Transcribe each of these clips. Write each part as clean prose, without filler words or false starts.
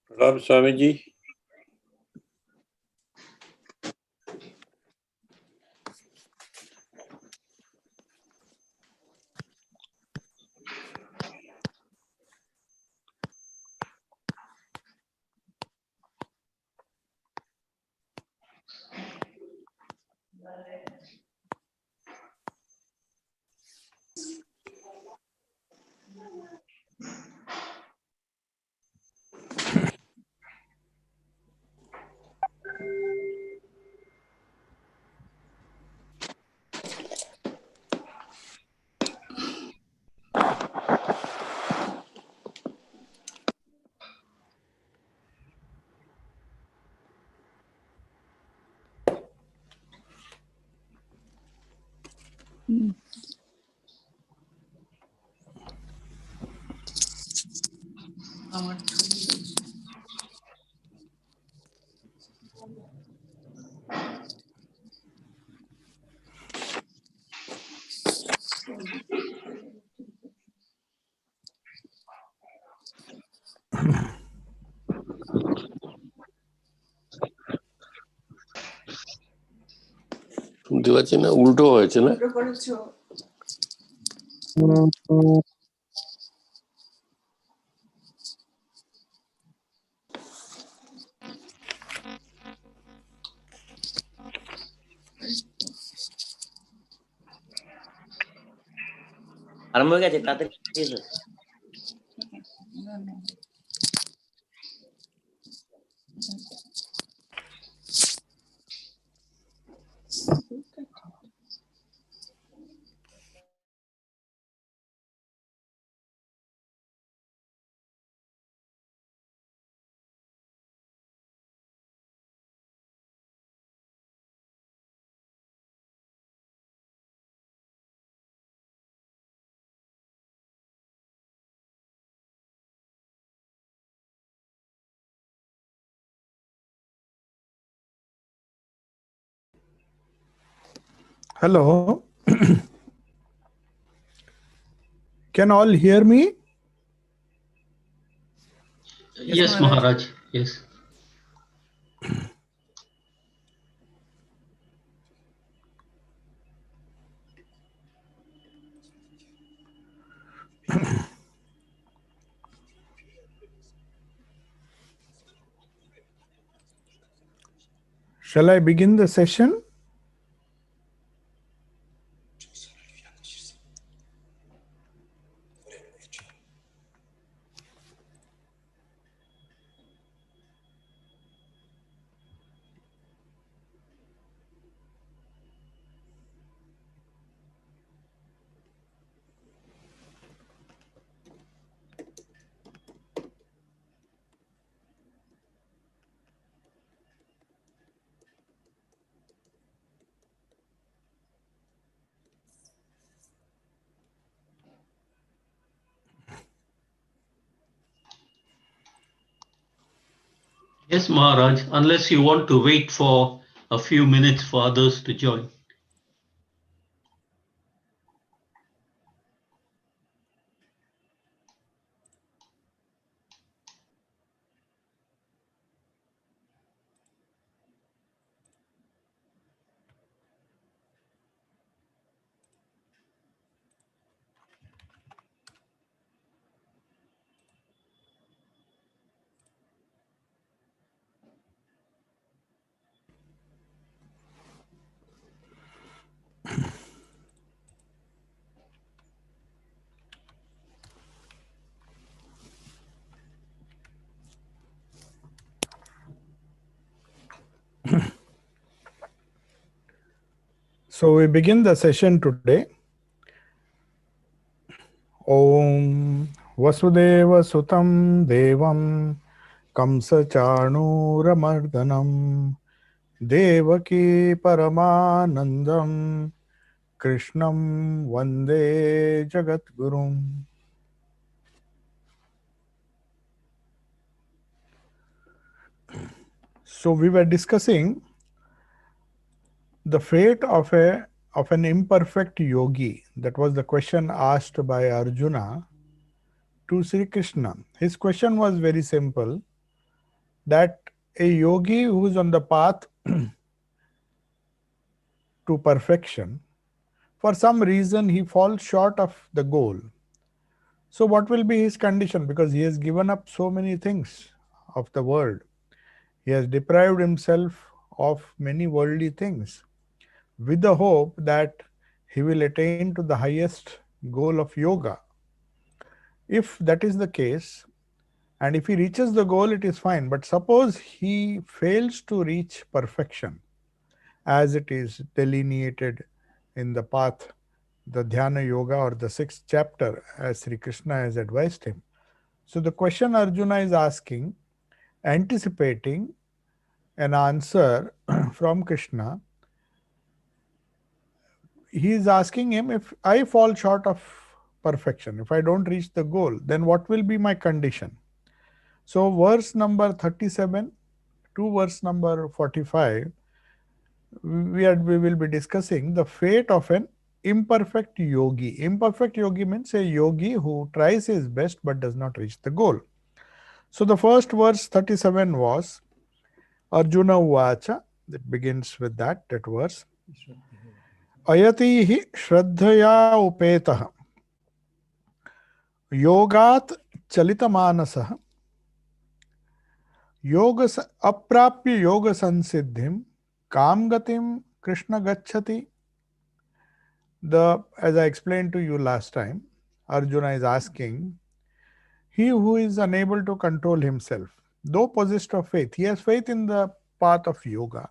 प्रणाम स्वामी जी। দেওয়া আছে না, উল্টো হয়েছে না? আরম্ভ হয়ে গেছে, তাড়াতাড়ি এসো। Hello. Can all hear me? Yes, Maharaj. Yes. Shall I begin the session? Yes, Maharaj, unless you want to wait for a few minutes for others to join. So we begin the session today. Om Vasudeva Sutam Devam Kamsa Chanuramardanam Devaki Paramanandam Krishnam Vande Jagatgurum. So we were discussing the fate of a of an imperfect yogi. That was the question asked by Arjuna to Sri Krishna. His question was very simple, that a yogi who is on the path to perfection, for some reason he falls short of the goal. So what will be his condition? Because he has given up so many things of the world. He has deprived himself of many worldly things with the hope that he will attain to the highest goal of yoga. If that is the case, and if he reaches the goal, it is fine. But suppose he fails to reach perfection, as it is delineated in the path, the Dhyana Yoga, or the 6th chapter, as Sri Krishna has advised him. So the question Arjuna is asking, anticipating an answer from Krishna, he is asking him, if I fall short of perfection, if I don't reach the goal, then what will be my condition? So verse number 37 to verse number 45, we will be discussing the fate of an imperfect yogi. Imperfect yogi means a yogi who tries his best but does not reach the goal. So the first verse 37 was Arjuna Uvacha. That begins with that verse. Ayatihi Shraddhaya Upetah Yogat Chalitamanasaha Yoga Aprapya Yoga Sansiddhim Kam Gatim Krishna Gacchati. As I explained to you last time, Arjuna is asking, he who is unable to control himself, though possessed of faith, he has faith in the path of yoga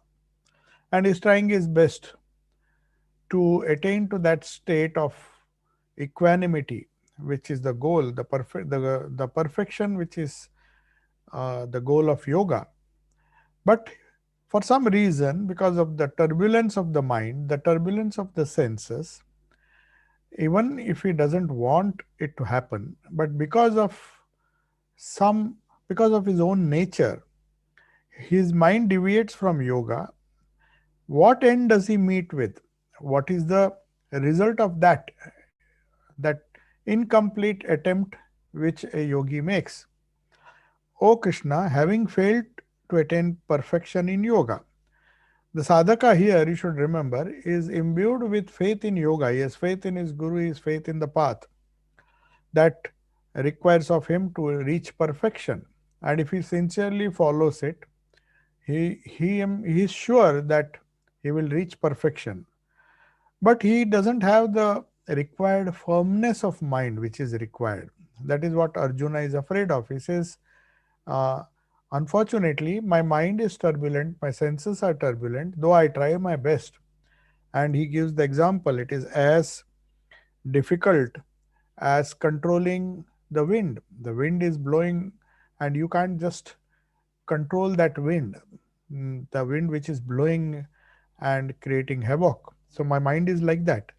and is trying his best to attain to that state of equanimity, which is the goal, the perfection, which is the goal of yoga. But for some reason, because of the turbulence of the mind, the turbulence of the senses, even if he doesn't want it to happen, but because of his own nature, his mind deviates from yoga. What end does he meet with? What is the result of that incomplete attempt which a yogi makes? O Krishna, having failed to attain perfection in yoga, the sadhaka here, you should remember, is imbued with faith in yoga. He has faith in his guru, he has faith in the path that requires of him to reach perfection. And if he sincerely follows it, he is sure that he will reach perfection. But he doesn't have the required firmness of mind which is required. That is what Arjuna is afraid of. He says, unfortunately, my mind is turbulent, my senses are turbulent, though I try my best. And he gives the example, it is as difficult as controlling the wind. The wind is blowing and you can't just control that wind, the wind which is blowing and creating havoc. So my mind is like that.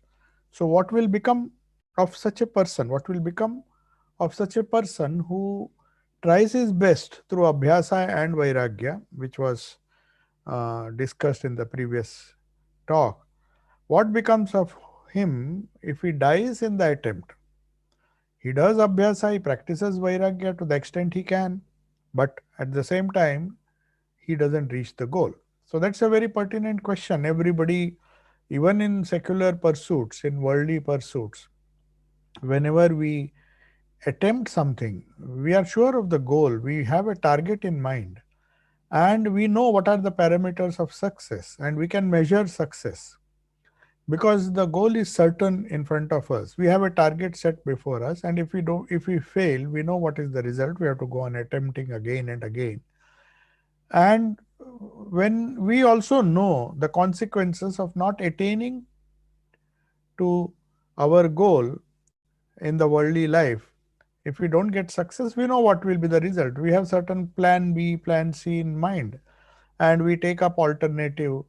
So what will become of such a person? What will become of such a person who tries his best through abhyasa and vairagya, which was discussed in the previous talk? What becomes of him if he dies in the attempt? He does abhyasa, he practices vairagya to the extent he can, but at the same time, he doesn't reach the goal. So that's a very pertinent question. Everybody, even in secular pursuits, in worldly pursuits, whenever we attempt something, we are sure of the goal, we have a target in mind, and we know what are the parameters of success, and we can measure success. Because the goal is certain in front of us. We have a target set before us, and if we fail, we know what is the result. We have to go on attempting again and again. And when we also know the consequences of not attaining to our goal in the worldly life, if we don't get success, we know what will be the result. We have certain plan B, plan C in mind, and we take up alternative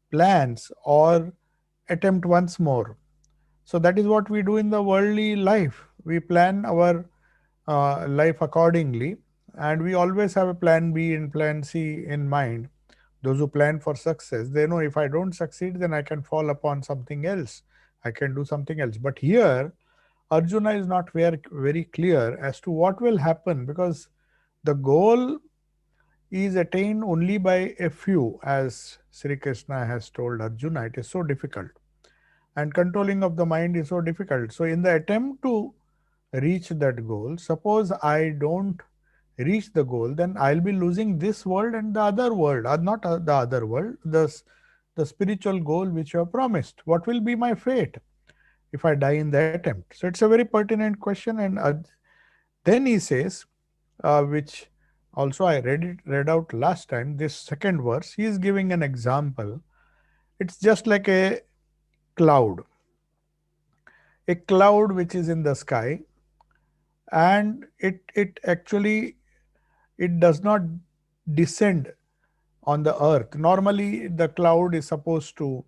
plans or attempt once more. So that is what we do in the worldly life. We plan our life accordingly, and we always have a plan B and plan C in mind Those who plan for success, they know if I don't succeed, then I can fall upon something else. I can do something else. But here, Arjuna is not very clear as to what will happen, because the goal is attained only by a few, as Sri Krishna has told Arjuna. It is so difficult. And controlling of the mind is so difficult. So in the attempt to reach that goal, suppose I don't reach the goal, then I'll be losing this world and the other world, or not the other world, the spiritual goal which you have promised. What will be my fate if I die in the attempt? So it's a very pertinent question. And then he says, which also I read out last time, this second verse, he is giving an example. It's just like a cloud which is in the sky, and it actually, it does not descend on the earth. Normally the cloud is supposed to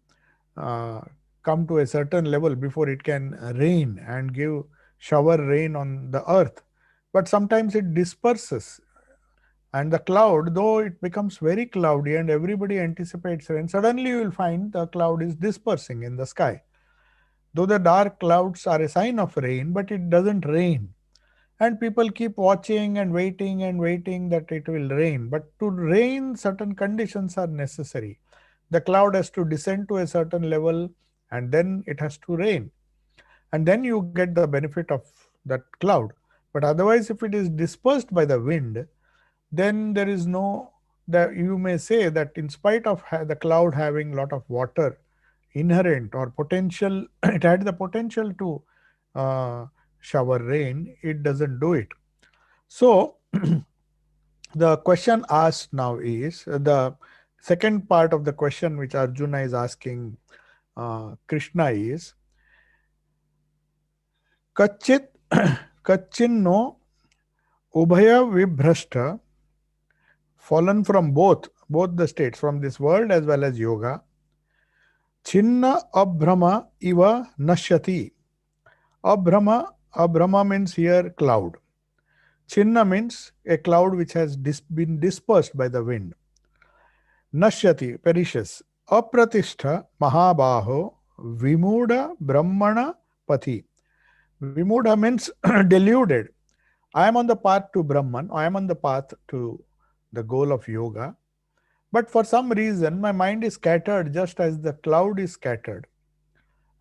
come to a certain level before it can rain and give shower rain on the earth. But sometimes it disperses, and the cloud, though it becomes very cloudy and everybody anticipates rain, suddenly you will find the cloud is dispersing in the sky. Though the dark clouds are a sign of rain, but it doesn't rain. And people keep watching and waiting that it will rain. But to rain, certain conditions are necessary. The cloud has to descend to a certain level, and then it has to rain. And then you get the benefit of that cloud. But otherwise, if it is dispersed by the wind, then there is no, you may say that in spite of the cloud having a lot of water inherent or potential, it had the potential to shower rain, it doesn't do it. So the question asked now is, the second part of the question which Arjuna is asking Krishna is, Kachit Kachinno Ubhaya Vibhrashta, fallen from both the states, from this world as well as yoga, Chinna Abhrama Iva Nashyati. Abhrama means here cloud. Chinna means a cloud which has been dispersed by the wind. Nashyati, perishes. Apratishta Mahabaho Vimuda Brahmana Pati. Vimuda means deluded. I am on the path to Brahman. I am on the path to the goal of yoga. But for some reason, my mind is scattered just as the cloud is scattered.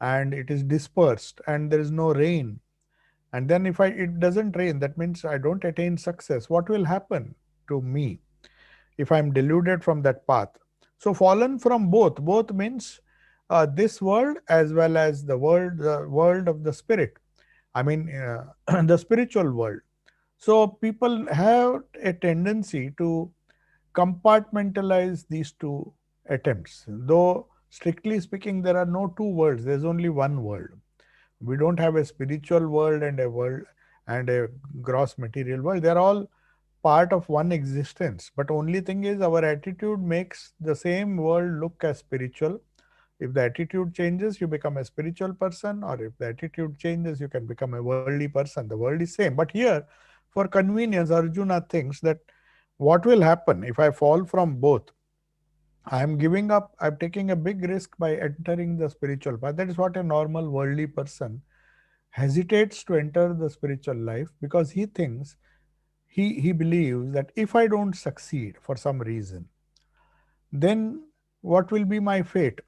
And it is dispersed and there is no rain. And then if it doesn't rain, that means I don't attain success. What will happen to me if I'm deluded from that path? So fallen from both means this world as well as the world of the spirit. I mean, the spiritual world. So people have a tendency to compartmentalize these two attempts. Though strictly speaking, there are no two worlds. There's only one world. We don't have a spiritual world and a gross material world. They're all part of one existence. But only thing is, our attitude makes the same world look as spiritual. If the attitude changes, you become a spiritual person, or if the attitude changes, you can become a worldly person. The world is same. But here, for convenience, Arjuna thinks that what will happen if I fall from both? I am giving up, I'm taking a big risk by entering the spiritual path. That is what a normal worldly person hesitates to enter the spiritual life, because he thinks, he believes that if I don't succeed for some reason, then what will be my fate?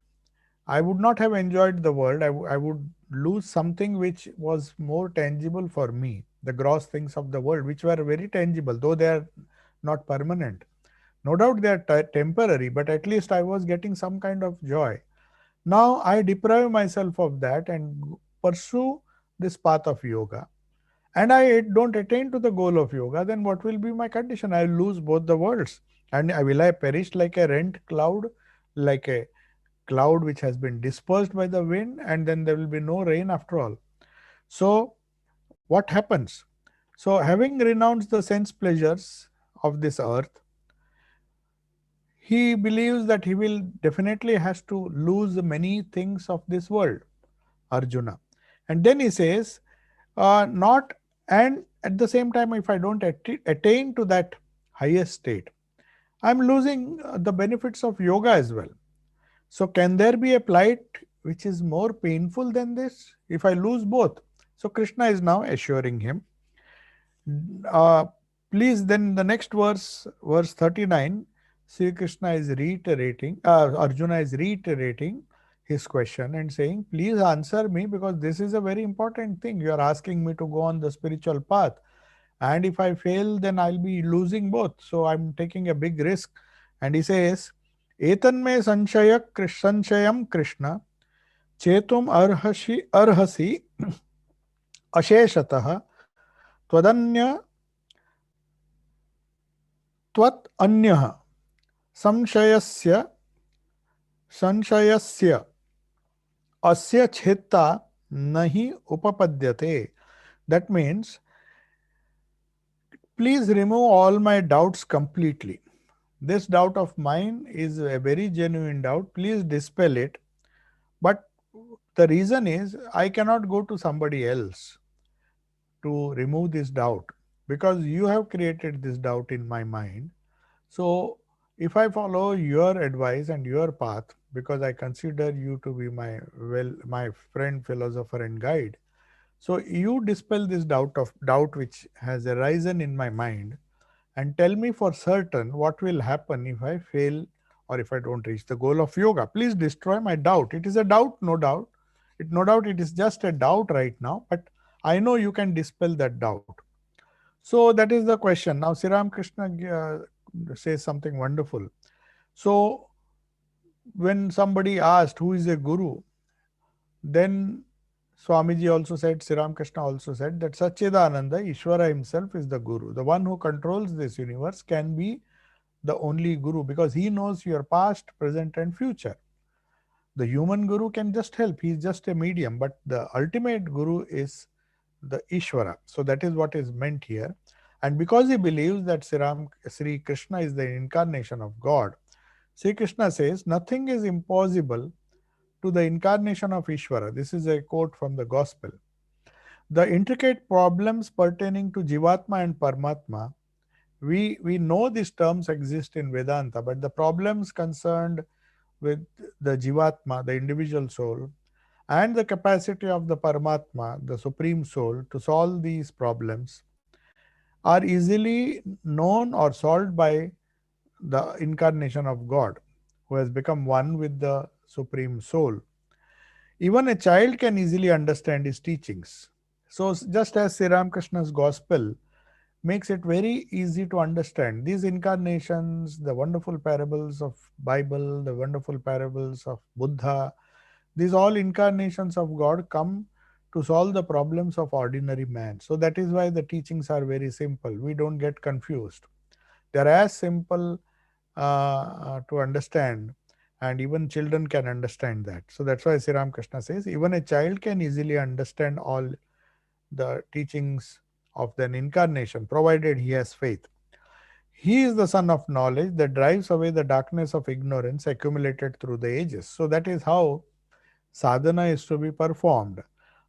I would not have enjoyed the world. I would lose something which was more tangible for me, the gross things of the world, which were very tangible, though they are not permanent. No doubt they are temporary, but at least I was getting some kind of joy. Now I deprive myself of that and pursue this path of yoga, and I don't attain to the goal of yoga, then what will be my condition? I will lose both the worlds. And will I perish like a rent cloud, like a cloud which has been dispersed by the wind, and then there will be no rain after all. So what happens? So having renounced the sense pleasures of this earth, he believes that he will definitely has to lose many things of this world, Arjuna. And then he says, not, and at the same time, if I don't attain to that highest state, I'm losing the benefits of yoga as well. So, can there be a plight which is more painful than this if I lose both? So, Krishna is now assuring him. Uh, Please, then the next verse, verse 39, Sri Krishna is reiterating, Arjuna is reiterating his question and saying, please answer me because this is a very important thing. You are asking me to go on the spiritual path. And if I fail, then I'll be losing both. So I'm taking a big risk. And he says, Etanme sanshayam Krishna chetum arhasi asheshatah twadanya त्वत् अन्यः संशयस्य संशयस्य अस्य छेत्ता nahi upapadyate. That means, please remove all my doubts completely. This doubt of mine is a very genuine doubt. Please dispel it. But the reason is, I cannot go to somebody else to remove this doubt because you have created this doubt in my mind. So, if I follow your advice and your path, because I consider you to be my friend, philosopher, and guide, so you dispel this doubt which has arisen in my mind, and tell me for certain what will happen if I fail or if I don't reach the goal of yoga. Please destroy my doubt. It is a doubt, no doubt. No doubt it is just a doubt right now, but I know you can dispel that doubt. So that is the question. Now, Sri Ram Krishna says something wonderful. So, when somebody asked who is a guru, then Swamiji also said, Sri Ram Krishna also said that Satchidananda, Ishvara himself is the guru. The one who controls this universe can be the only guru because he knows your past, present, and future. The human guru can just help. He is just a medium, but the ultimate guru is the Ishvara. So that is what is meant here. And because he believes that Sri Krishna is the incarnation of God, Sri Krishna says, nothing is impossible to the incarnation of Ishvara. This is a quote from the Gospel. The intricate problems pertaining to Jivatma and Paramatma, we know these terms exist in Vedanta, but the problems concerned with the Jivatma, the individual soul, and the capacity of the Paramatma, the Supreme Soul, to solve these problems are easily known or solved by the incarnation of God, who has become one with the Supreme Soul. Even a child can easily understand his teachings. So, just as Sri Ramakrishna's Gospel makes it very easy to understand, these incarnations, the wonderful parables of Bible, the wonderful parables of Buddha, these all incarnations of God come to solve the problems of ordinary man. So that is why the teachings are very simple. We don't get confused. They are as simple to understand, and even children can understand that. So that's why Sri Ramakrishna says even a child can easily understand all the teachings of an incarnation, provided he has faith. He is the sun of knowledge that drives away the darkness of ignorance accumulated through the ages. So that is how sadhana is to be performed.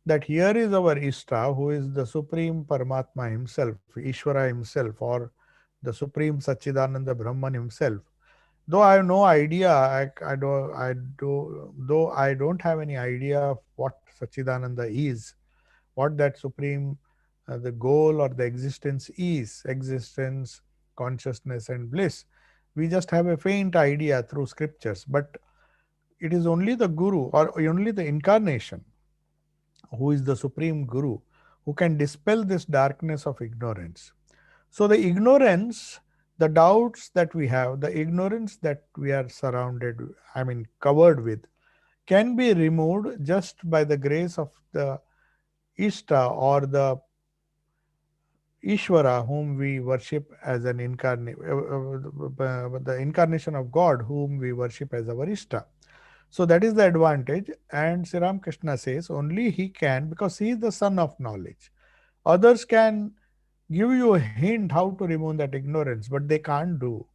That here is our Ishta, who is the Supreme Paramatma himself, Ishvara himself, or the Supreme Satchidananda Brahman himself. Though I have no idea, though I don't have any idea of what Satchidananda is, what that Supreme, the goal or the existence is, existence, consciousness, and bliss. We just have a faint idea through scriptures, but it is only the Guru or only the incarnation who is the Supreme Guru who can dispel this darkness of ignorance. So the ignorance, the doubts that we have, the ignorance that we are covered with, can be removed just by the grace of the Ishta or the Ishvara, whom we worship as an the incarnation of God, whom we worship as our Ishta. So that is the advantage. And Sri Ramakrishna says only he can, because he is the sun of knowledge. Others can give you a hint how to remove that ignorance, but they can't do.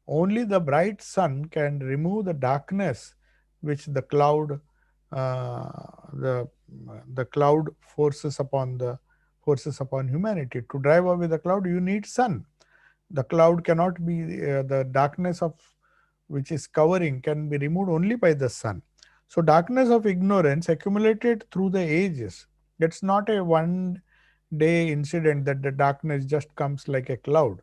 Only the bright sun can remove the darkness which the cloud forces upon humanity. To drive away the cloud, you need sun. The cloud cannot be, the darkness of which is covering can be removed only by the sun. So darkness of ignorance accumulated through the ages. It's not a one day incident that the darkness just comes like a cloud.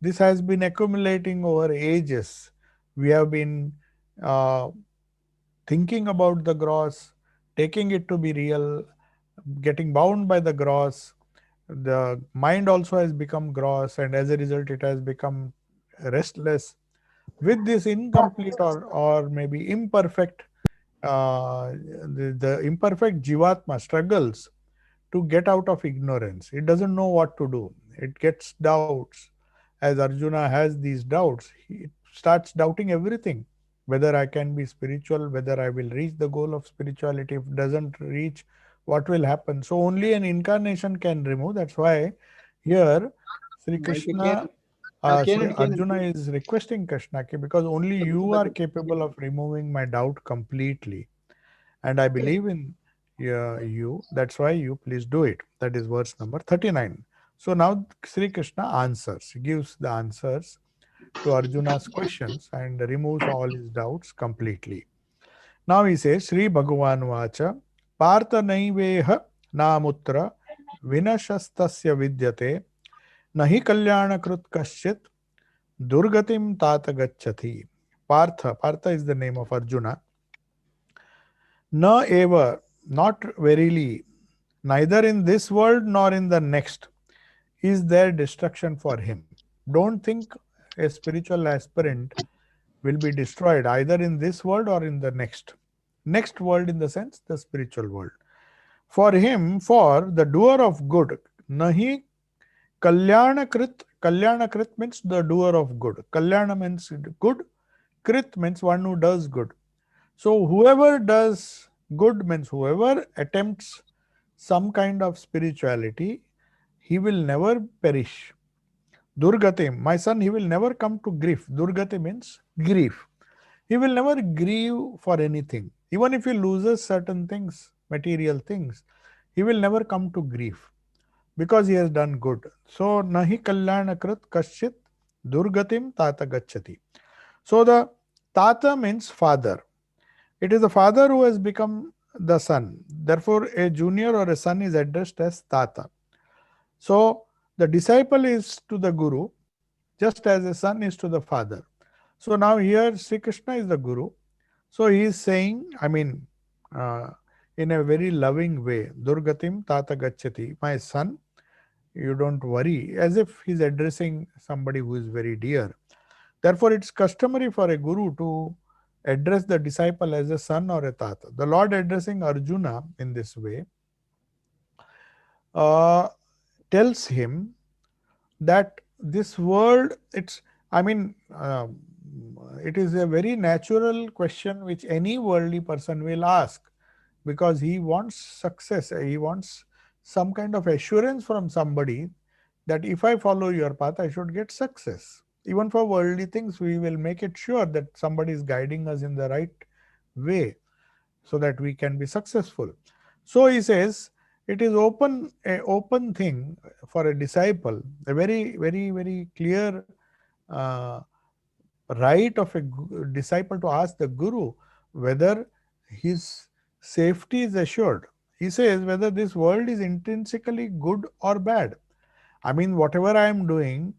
This has been accumulating over ages. We have been uh, thinking about the gross, taking it to be real, getting bound by the gross. The mind also has become gross, and as a result, it has become restless. With this incomplete or maybe imperfect, the imperfect Jivatma struggles to get out of ignorance. It doesn't know what to do. It gets doubts. As Arjuna has these doubts, he starts doubting everything. Whether I can be spiritual, whether I will reach the goal of spirituality. If doesn't reach, what will happen? So only an incarnation can remove. That's why here Sri Krishna, Arjuna is requesting Krishna, because only you are capable of removing my doubt completely. And I believe in you. That's why you please do it. That is verse number 39. So now Sri Krishna answers, he gives the answers to Arjuna's questions and removes all his doubts completely. Now he says, Sri Bhagavan Vacha, Partha Naiveha Namutra Vinashastasya Vidyate Nahi Kalyanakrit Kaschit Durgatim Tata Gacchati. Partha is the name of Arjuna. Na eva, not verily, neither in this world nor in the next is there destruction for him. Don't think a spiritual aspirant will be destroyed either in this world or in the next. Next world in the sense, the spiritual world. For him, for the doer of good, nahi Kalyanakrit means the doer of good. Kalyana means good. Krit means one who does good. So whoever does good means whoever attempts some kind of spirituality, he will never perish. Durgatim, my son, he will never come to grief. Durgati means grief. He will never grieve for anything. Even if he loses certain things, material things, he will never come to grief because he has done good. So, nahi kalyanakrit kaschit durgatim tata gacchati. So, the tata means father. It is the father who has become the son. Therefore, a junior or a son is addressed as tata. So, the disciple is to the guru, just as a son is to the father. So, now here Sri Krishna is the guru. So, he is saying, in a very loving way, Durgatim Tata Gacchati, my son, you don't worry, as if he's addressing somebody who is very dear. Therefore, it's customary for a guru to address the disciple as a son or a tata. The Lord addressing Arjuna in this way tells him that this world, it is a very natural question which any worldly person will ask, because he wants success. He wants some kind of assurance from somebody that if I follow your path, I should get success. Even for worldly things, we will make it sure that somebody is guiding us in the right way so that we can be successful. So he says, it is an open thing for a disciple, a very, very, very clear right of a disciple to ask the guru whether his safety is assured. He says whether this world is intrinsically good or bad. Whatever I am doing,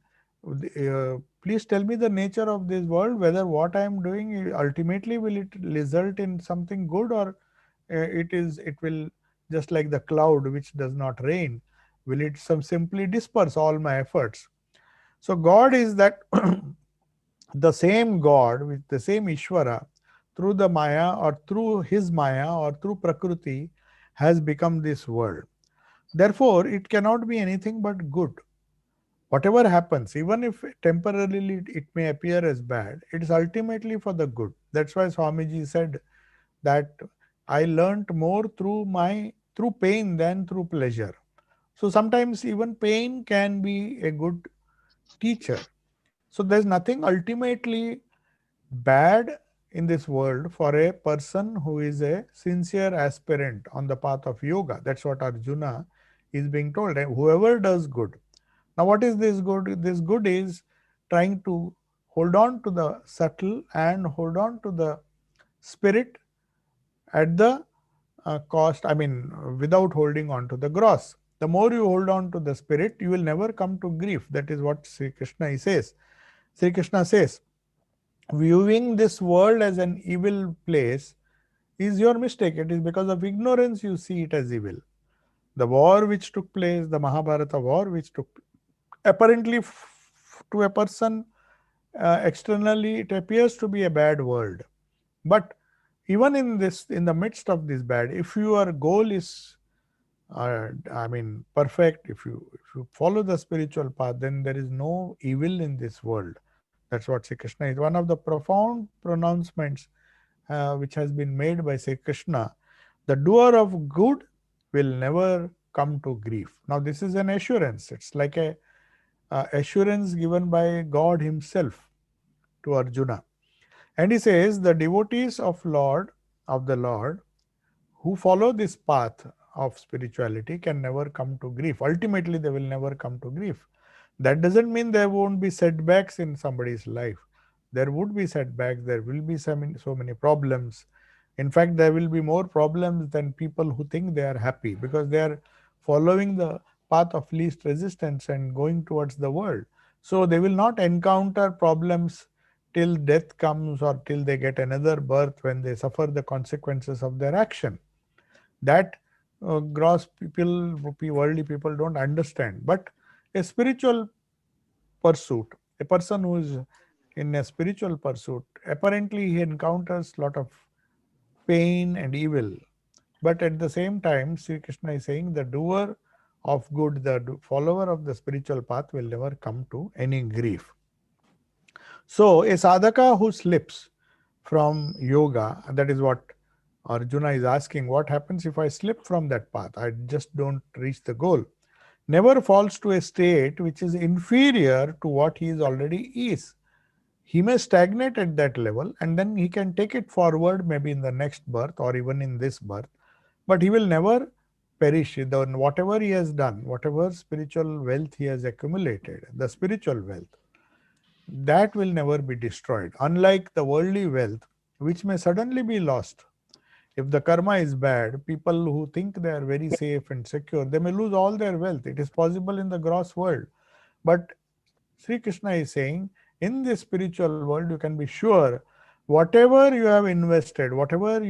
please tell me the nature of this world, whether what I am doing ultimately will it result in something good, or it will, just like the cloud which does not rain, will it simply disperse all my efforts. So God is that the same God with the same Ishvara, through the Maya or through his Maya or through Prakriti, has become this world. Therefore, it cannot be anything but good. Whatever happens, even if temporarily it may appear as bad, it is ultimately for the good. That's why Swamiji said that I learnt more through pain than through pleasure. So sometimes even pain can be a good teacher. So there's nothing ultimately bad in this world for a person who is a sincere aspirant on the path of yoga. That's what Arjuna is being told. And whoever does good. Now, what is this good? This good is trying to hold on to the subtle and hold on to the spirit at the cost, without holding on to the gross. The more you hold on to the spirit, you will never come to grief. That is what Sri Krishna says. Sri Krishna says, viewing this world as an evil place is your mistake. It is because of ignorance you see it as evil. The war which took place, the Mahabharata war which took apparently to a person externally it appears to be a bad world. But even in the midst of this bad, if your goal is perfect, if you follow the spiritual path, then there is no evil in this world. That's what Sri Krishna is. One of the profound pronouncements which has been made by Sri Krishna, the doer of good will never come to grief. Now this is an assurance. It's like a assurance given by God himself to Arjuna. And he says, the devotees of the Lord who follow this path of spirituality can never come to grief. Ultimately, they will never come to grief. That doesn't mean there won't be setbacks in somebody's life. There would be setbacks. There will be so many problems. In fact, there will be more problems than people who think they are happy, because they are following the path of least resistance and going towards the world. So they will not encounter problems till death comes or till they get another birth, when they suffer the consequences of their action. That gross people, worldly people don't understand. But a spiritual pursuit, a person who is in a spiritual pursuit, apparently he encounters a lot of pain and evil. But at the same time, Sri Krishna is saying the doer of good, the follower of the spiritual path will never come to any grief. So a sadhaka who slips from yoga, that is what Arjuna is asking, what happens if I slip from that path? I just don't reach the goal. Never falls to a state which is inferior to what he is already is. He may stagnate at that level, and then he can take it forward maybe in the next birth or even in this birth, but he will never perish. Whatever he has done, whatever spiritual wealth he has accumulated, the spiritual wealth, that will never be destroyed. Unlike the worldly wealth, which may suddenly be lost. If the karma is bad, people who think they are very safe and secure, they may lose all their wealth. It is possible in the gross world. But Sri Krishna is saying, in this spiritual world, you can be sure whatever you have invested, whatever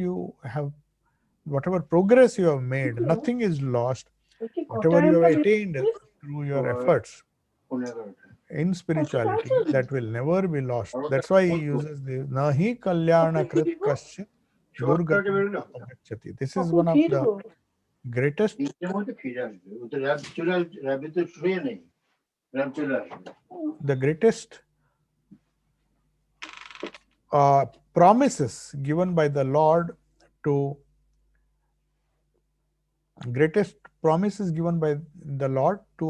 progress you have made, nothing is lost. Whatever you have attained through your efforts in spirituality, that will never be lost. That's why he uses the nahi kalyana krit kasya durgatam apagacchati. This is one of the greatest promises given by the Lord to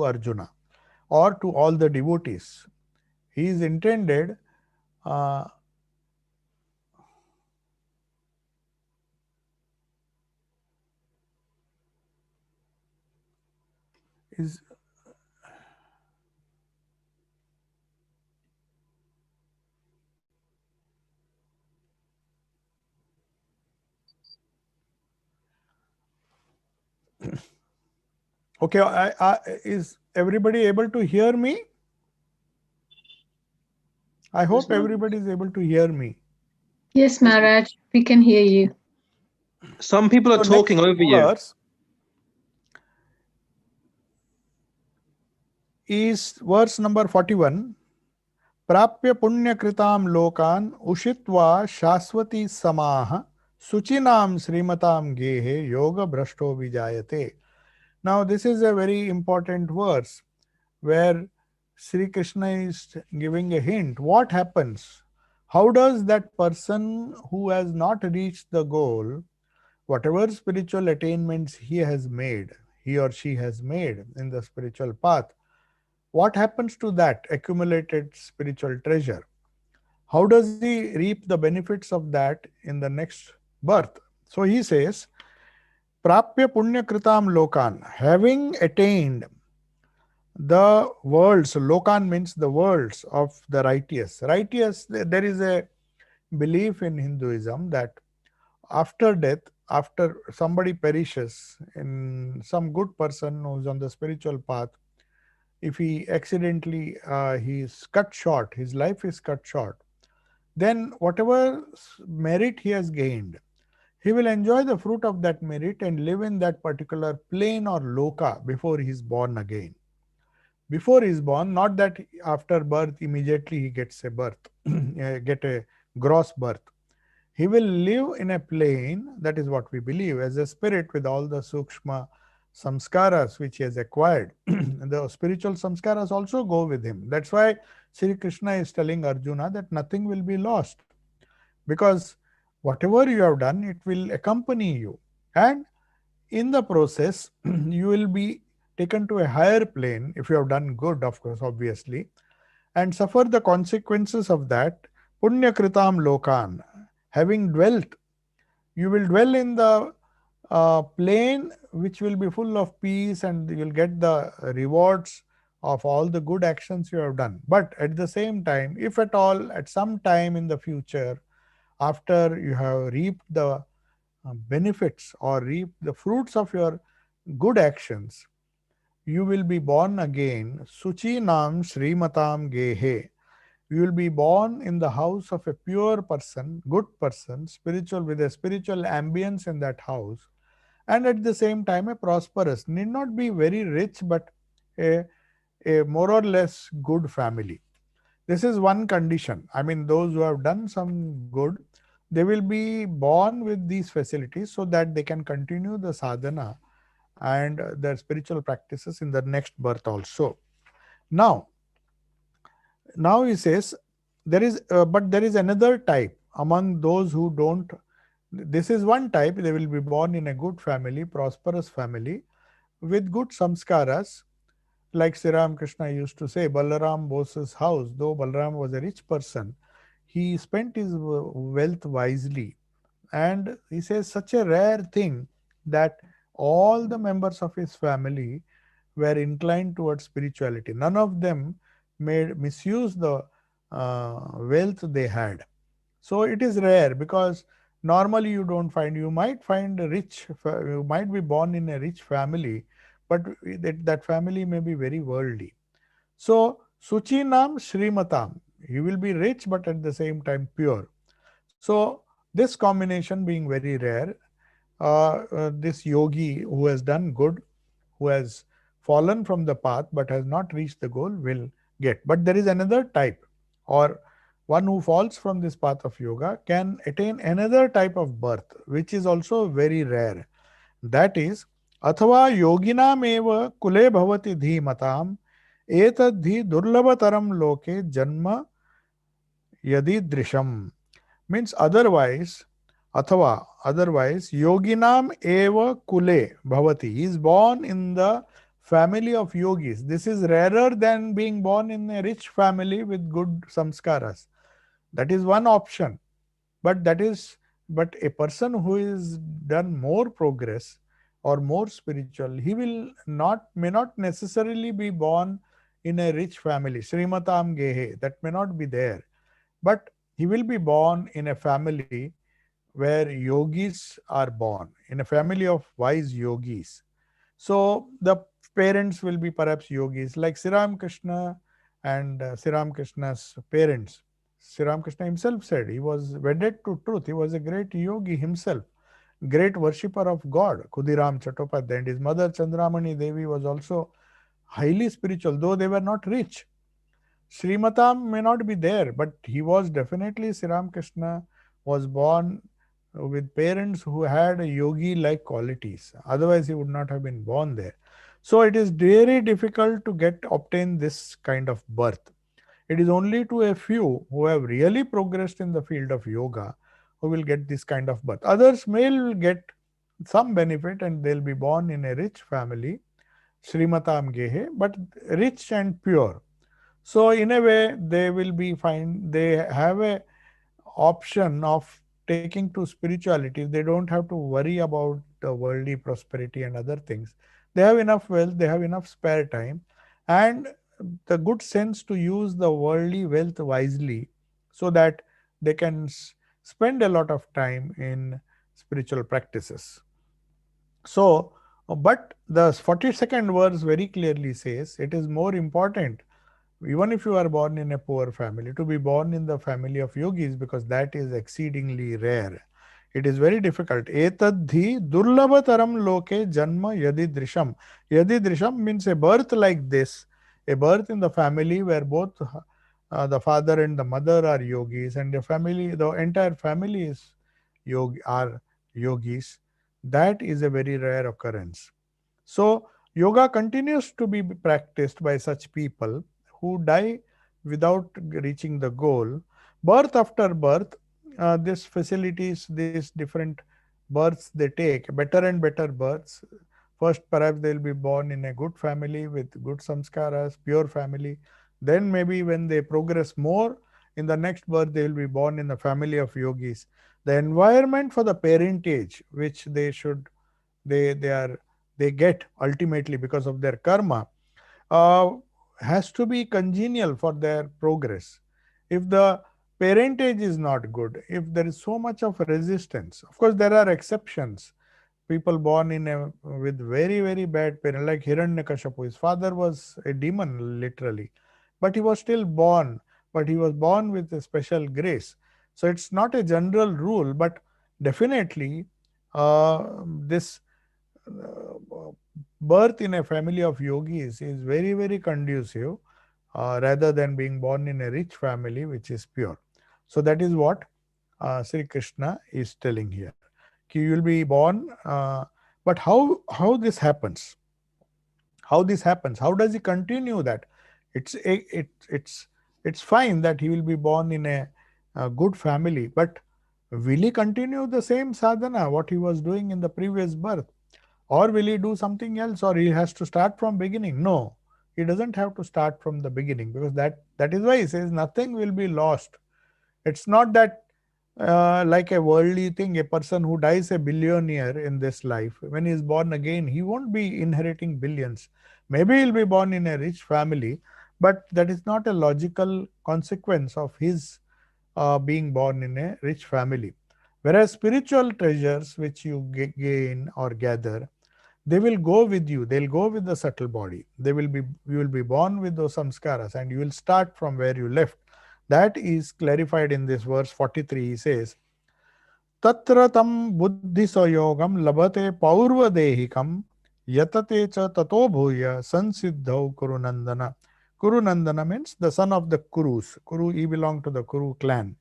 Arjuna or to all the devotees. He is intended okay, is everybody able to hear me? I hope everybody is able to hear me. Yes, Maharaj, we can hear you. Some people are talking over you. Is verse number 41. Prapya punya kritam lokan ushitva shaswati samaha suchinam srimatam gehe yoga brashto vijayate. Now this is a very important verse where Sri Krishna is giving a hint. What happens? How does that person who has not reached the goal, whatever spiritual attainments he or she has made in the spiritual path, what happens to that accumulated spiritual treasure? How does he reap the benefits of that in the next birth? So he says, Prapya punya kritam lokan, having attained the worlds, Lokan means the worlds of the righteous. Righteous, there is a belief in Hinduism that after death, after somebody perishes, in some good person who's on the spiritual path, if he accidentally he is cut short, his life is cut short, then whatever merit he has gained, he will enjoy the fruit of that merit and live in that particular plane or loka before he is born again. Before he is born, not that after birth immediately he gets a birth, get a gross birth. He will live in a plane, that is what we believe, as a spirit with all the sukshma samskaras which he has acquired. The spiritual samskaras also go with him. That's why Sri Krishna is telling Arjuna that nothing will be lost, because whatever you have done, it will accompany you. And in the process, you will be taken to a higher plane if you have done good, of course, obviously, and suffer the consequences of that. Punya kritam lokan, having dwelt, you will dwell in the plane which will be full of peace, and you will get the rewards of all the good actions you have done. But at the same time, if at all at some time in the future, after you have reaped the benefits or reaped the fruits of your good actions, you will be born again. Suchi nam Srimatam Gehe. You will be born in the house of a pure person, good person, spiritual, with a spiritual ambience in that house, and at the same time a prosperous, need not be very rich, but a more or less good family. This is one condition. I mean, those who have done some good, they will be born with these facilities so that they can continue the sadhana and their spiritual practices in the next birth also. Now he says there is, but there is another type among those who don't. This is one type. They will be born in a good family, prosperous family, with good samskaras. Like Sri Krishna used to say, Balaram Bose's house, though Balaram was a rich person, he spent his wealth wisely. And he says such a rare thing that all the members of his family were inclined towards spirituality. None of them misuse the wealth they had. So it is rare, because normally you don't find, you might find you might be born in a rich family, but that family may be very worldly. So Suchinam Srimatam, he will be rich but at the same time pure. So this combination being very rare, this yogi who has done good, who has fallen from the path but has not reached the goal, will get. But there is another type, or one who falls from this path of yoga can attain another type of birth, which is also very rare. That is, Athava yoginam eva kule bhavati dhimatam etadhi durlabhataram loke janma yadidrisham. Means otherwise, yoginam eva kule bhavati. He is born in the family of yogis. This is rarer than being born in a rich family with good samskaras. That is one option. But a person who is done more progress or more spiritual, he may not necessarily be born in a rich family. Srimatam Gehe, that may not be there. But he will be born in a family where yogis are born, in a family of wise yogis. So the parents will be perhaps yogis, like Sri Krishna and Sri Krishna's parents. Sri Krishna himself said he was wedded to truth. He was a great yogi himself, great worshipper of God, Khudiram Chattopadhyay. And his mother Chandramani Devi was also highly spiritual, though they were not rich. Srimatam may not be there, but he was definitely, Sri Krishna was born with parents who had yogi-like qualities. Otherwise, he would not have been born there. So it is very difficult to obtain this kind of birth. It is only to a few who have really progressed in the field of yoga who will get this kind of birth. Others may get some benefit and they'll be born in a rich family, Srimatam Gehe, but rich and pure. So in a way, they have a option of taking to spirituality. They don't have to worry about the worldly prosperity and other things. They have enough wealth, they have enough spare time. and the good sense to use the worldly wealth wisely, so that they can spend a lot of time in spiritual practices. So, but the 42nd verse very clearly says it is more important, even if you are born in a poor family, to be born in the family of yogis, because that is exceedingly rare. It is very difficult. Etadhi durlabhataram loke janma yadidrisham. Yadidrisham means a birth like this, a birth in the family where both the father and the mother are yogis, and the entire family is are yogis. That is a very rare occurrence. So, yoga continues to be practiced by such people who die without reaching the goal. Birth after birth, these facilities, these different births they take, better and better births. First, perhaps they will be born in a good family with good samskaras, pure family. Then maybe when they progress more, in the next birth they will be born in the family of yogis. The environment for the parentage, which they get ultimately because of their karma, uh, has to be congenial for their progress. If the parentage is not good, if there is so much of resistance, of course there are exceptions. People born with very very bad parents, like Hiranyakashipu. His father was a demon literally, but he was still born. But he was born with a special grace. So it's not a general rule, but definitely this birth in a family of yogis is very very conducive, rather than being born in a rich family which is pure. So that is what Sri Krishna is telling here. You will be born, but how this happens? How this happens? How does he continue that? It's fine that he will be born in a good family, but will he continue the same sadhana what he was doing in the previous birth, or will he do something else, or he has to start from beginning? No, he doesn't have to start from the beginning, because that is why he says nothing will be lost. It's not that like a worldly thing, a person who dies a billionaire in this life, when he is born again, he won't be inheriting billions. Maybe he'll be born in a rich family, but that is not a logical consequence of his being born in a rich family. Whereas spiritual treasures which you gain or gather, they will go with you. They'll go with the subtle body. You will be born with those samskaras, and you will start from where you left. That is clarified in this verse 43. He says, Tatra tam buddhi sayogam labate paurvadehikam yatate cha tato bhuya sansiddhau kurunandana. Kurunandana means the son of the Kurus. He belonged to the Kuru clan.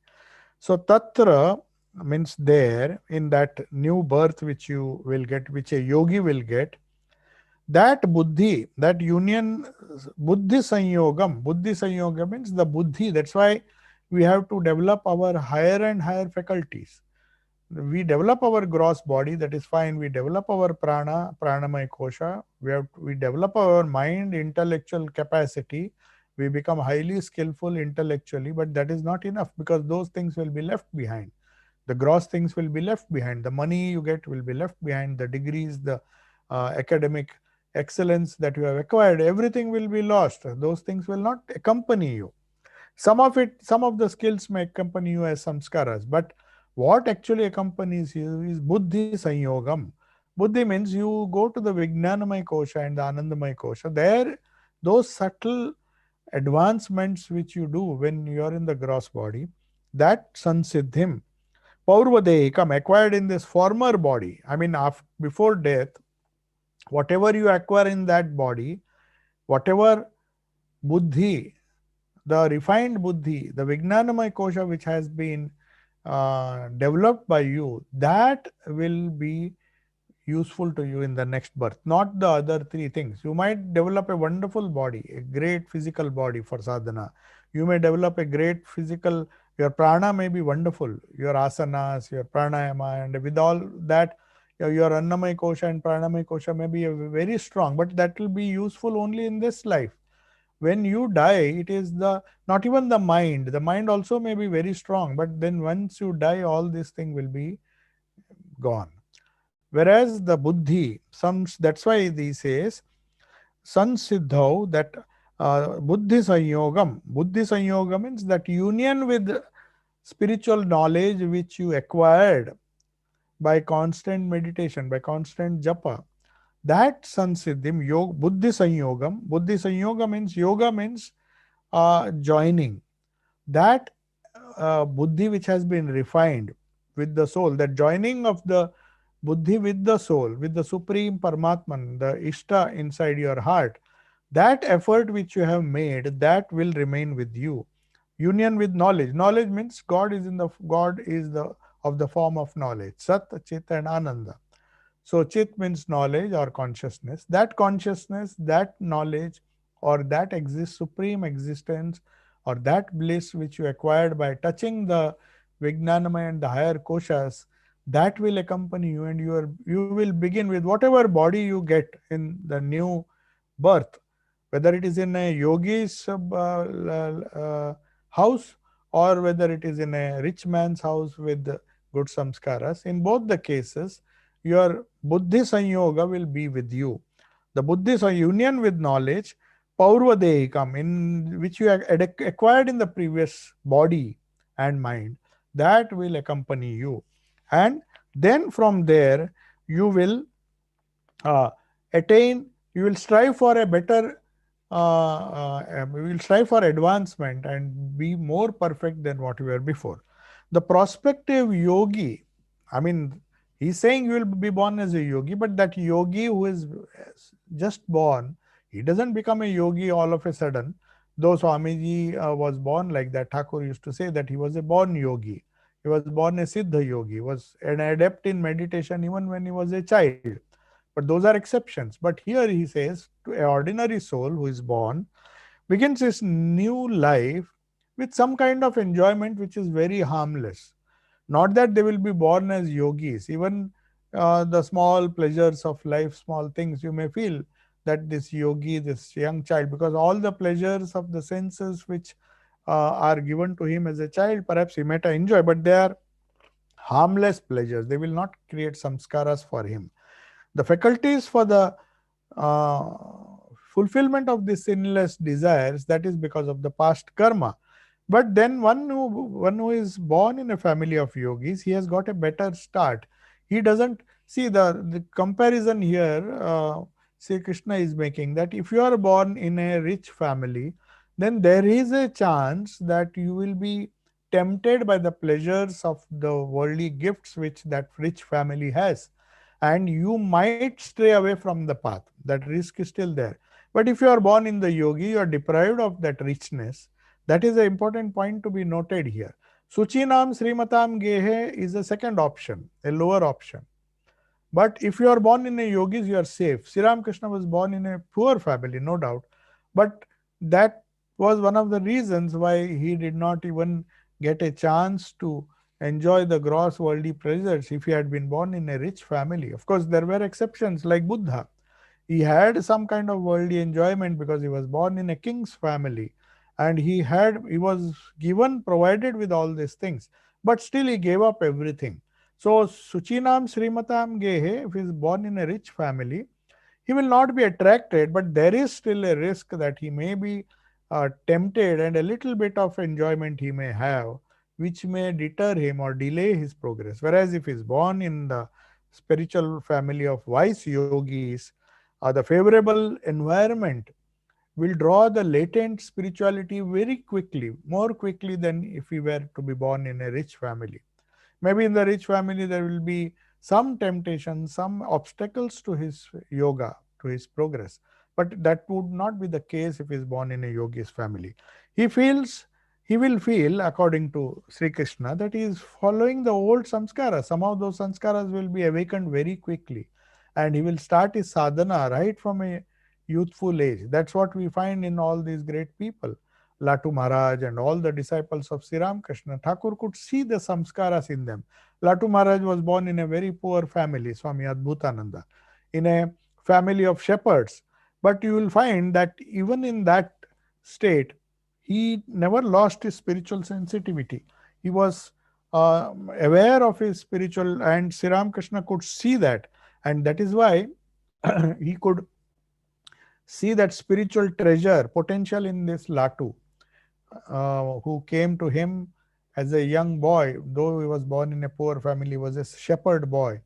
So tatra means there, in that new birth which you will get, which a yogi will get, that buddhi, that union, buddhi sanyogam means the buddhi. That's why we have to develop our higher and higher faculties. We develop our gross body, that is fine. We develop our pranamaya kosha. We develop our mind, intellectual capacity. We become highly skillful intellectually, but that is not enough, because those things will be left behind. The gross things will be left behind. The money you get will be left behind. The degrees, the academic excellence that you have acquired, everything will be lost. Those things will not accompany you. Some of the skills may accompany you as samskaras, but what actually accompanies you is buddhi sanyogam. Buddhi means you go to the Vijnanamaya kosha and the Anandamaya kosha. There, those subtle advancements which you do when you are in the gross body, that sansiddhim, paurvadehikam, acquired in this former body. I mean, before death, whatever you acquire in that body, whatever buddhi, the refined buddhi, the Vijnanamaya kosha which has been developed by you, that will be useful to you in the next birth, not the other three things. You might develop a wonderful body, a great physical body for sadhana. You may develop a great physical, your prana may be wonderful, your asanas, your pranayama, and with all that, your annamaya kosha and pranamaya kosha may be very strong, but that will be useful only in this life. When you die, it is not even the mind. The mind also may be very strong, but then once you die, all this thing will be gone. Whereas the buddhi, that's why he says, sansiddhau, that Buddhi Sanyogam. Buddhi Sanyogam means that union with spiritual knowledge which you acquired by constant meditation, by constant japa. That Sansiddhim, yoga, Buddhi Sanyogam. Buddhi Sanyoga means yoga means joining. That buddhi which has been refined with the soul, that joining of the buddhi with the soul, with the supreme Paramatman, the Ishta inside your heart, that effort which you have made, that will remain with you. Union with knowledge. Knowledge means God is the of the form of knowledge. Sat, Chit and Ananda. So Chit means knowledge or consciousness. That consciousness, that knowledge, or that supreme existence, or that bliss which you acquired by touching the Vijnanamaya and the higher koshas, that will accompany you, and you will begin with whatever body you get in the new birth, whether it is in a yogi's house or whether it is in a rich man's house with good samskaras. In both the cases, your buddhi sanyoga will be with you. The buddhi union with knowledge, paurvadehikam, in which you acquired in the previous body and mind, that will accompany you. And then from there, you will attain, you will strive for a better, you will strive for advancement and be more perfect than what you were before. The prospective yogi, I mean, he's saying you will be born as a yogi, but that yogi who is just born, he doesn't become a yogi all of a sudden. Though Swamiji was born like that, Thakur used to say that he was a born yogi. He was born a Siddha yogi, was an adept in meditation even when he was a child. But those are exceptions. But here he says, to an ordinary soul who is born, begins his new life with some kind of enjoyment which is very harmless. Not that they will be born as yogis. Even the small pleasures of life, small things, you may feel that this yogi, this young child, because all the pleasures of the senses which are given to him as a child, perhaps he might enjoy, but they are harmless pleasures. They will not create samskaras for him. The faculties for the fulfillment of the sinless desires, that is because of the past karma. But then one who is born in a family of yogis, he has got a better start. He doesn't see the comparison here. Sri Krishna is making that if you are born in a rich family, then there is a chance that you will be tempted by the pleasures of the worldly gifts which that rich family has, and you might stray away from the path. That risk is still there. But if you are born in the yogi, you are deprived of that richness. That is an important point to be noted here. Suchinam Srimatam Gehe is a second option, a lower option. But if you are born in a yogis, you are safe. Sri Ram Krishna was born in a poor family, no doubt. But that was one of the reasons why he did not even get a chance to enjoy the gross worldly pleasures if he had been born in a rich family. Of course, there were exceptions like Buddha. He had some kind of worldly enjoyment because he was born in a king's family, and he was provided with all these things, but still he gave up everything. So Suchinam Srimatam Gehe, if he is born in a rich family, he will not be attracted, but there is still a risk that he may be tempted, and a little bit of enjoyment he may have, which may deter him or delay his progress. Whereas if he is born in the spiritual family of wise yogis, the favorable environment will draw the latent spirituality very quickly, more quickly than if he were to be born in a rich family. Maybe in the rich family there will be some temptation, some obstacles to his yoga, to his progress. But that would not be the case if he is born in a yogi's family. He will feel, according to Sri Krishna, that he is following the old samskaras. Some of those samskaras will be awakened very quickly, and he will start his sadhana right from a youthful age. That's what we find in all these great people. Latu Maharaj and all the disciples of Sri Ramakrishna, Thakur could see the samskaras in them. Latu Maharaj was born in a very poor family, Swami Adbhutananda, in a family of shepherds. But you will find that even in that state, he never lost his spiritual sensitivity. He was aware of his spiritual, and Sri Ramakrishna could see that. And that is why he could see that spiritual treasure, potential in this Latu, who came to him as a young boy, though he was born in a poor family, was a shepherd boy,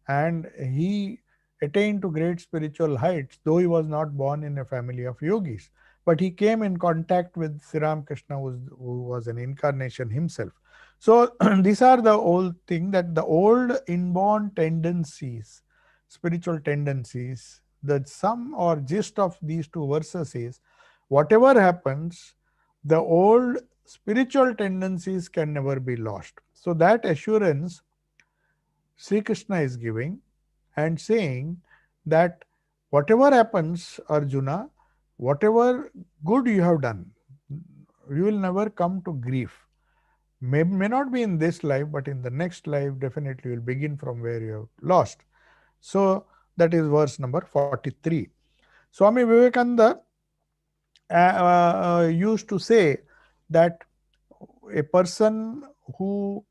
and he attained to great spiritual heights, though he was not born in a family of yogis. But he came in contact with Sri Ramakrishna, who was an incarnation himself. So these are the old thing, that the old inborn tendencies, spiritual tendencies, the sum or gist of these two verses is, whatever happens, the old spiritual tendencies can never be lost. So that assurance Sri Krishna is giving and saying that whatever happens, Arjuna, whatever good you have done, you will never come to grief. May not be in this life, but in the next life, definitely you will begin from where you have lost. So that is verse number 43. Swami Vivekananda used to say that a person who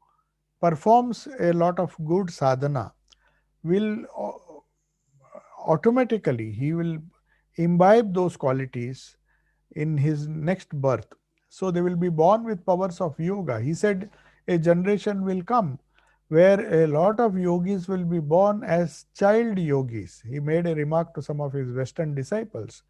performs a lot of good sadhana will automatically, he will imbibe those qualities in his next birth. So they will be born with powers of yoga. He said a generation will come where a lot of yogis will be born as child yogis. He made a remark to some of his Western disciples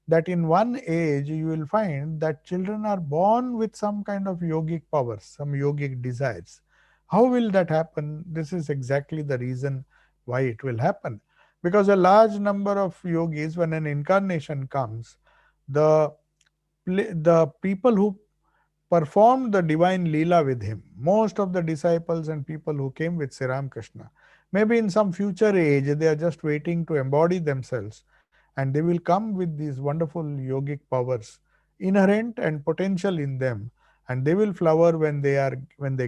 that in one age you will find that children are born with some kind of yogic powers, some yogic desires. How will that happen? This is exactly the reason why it will happen. Because a large number of yogis, when an incarnation comes, the people who performed the divine Leela with him, most of the disciples and people who came with Sri Ramakrishna, maybe in some future age, they are just waiting to embody themselves, and they will come with these wonderful yogic powers inherent and potential in them, and they will flower when they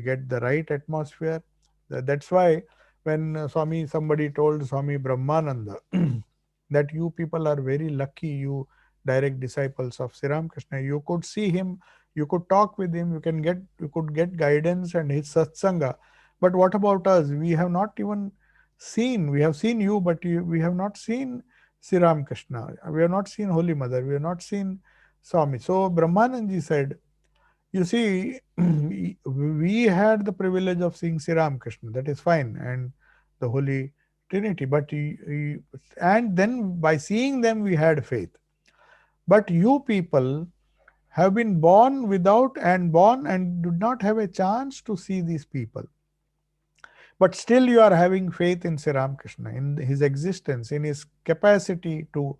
get the right atmosphere. That's why when somebody told Swami Brahmananda that you people are very lucky, you direct disciples of Sri Ramakrishna, you could see him, you could talk with him, you could get guidance and his satsanga. But what about us? We have not even seen, we have seen you, but we have not seen Sri Ramakrishna. We have not seen Holy Mother. We have not seen Swami. So Brahmananji said, you see, we had the privilege of seeing Sri Ramakrishna. That is fine. And the Holy Trinity. But and then by seeing them, we had faith. But you people have been born and do not have a chance to see these people. But still you are having faith in Sri Ramakrishna, in his existence, in his capacity to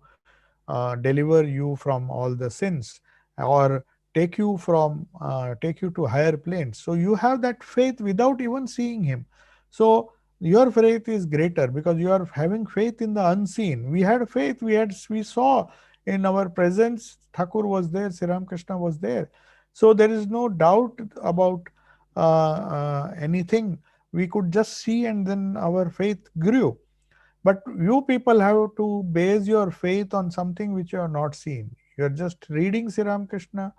deliver you from all the sins or take you to higher planes. So you have that faith without even seeing him. So your faith is greater because you are having faith in the unseen. We had faith, we saw in our presence, Thakur was there, Sri Ramakrishna was there. So there is no doubt about anything. We could just see, and then our faith grew. But you people have to base your faith on something which you have not seen. You are just reading Sri Ramakrishna,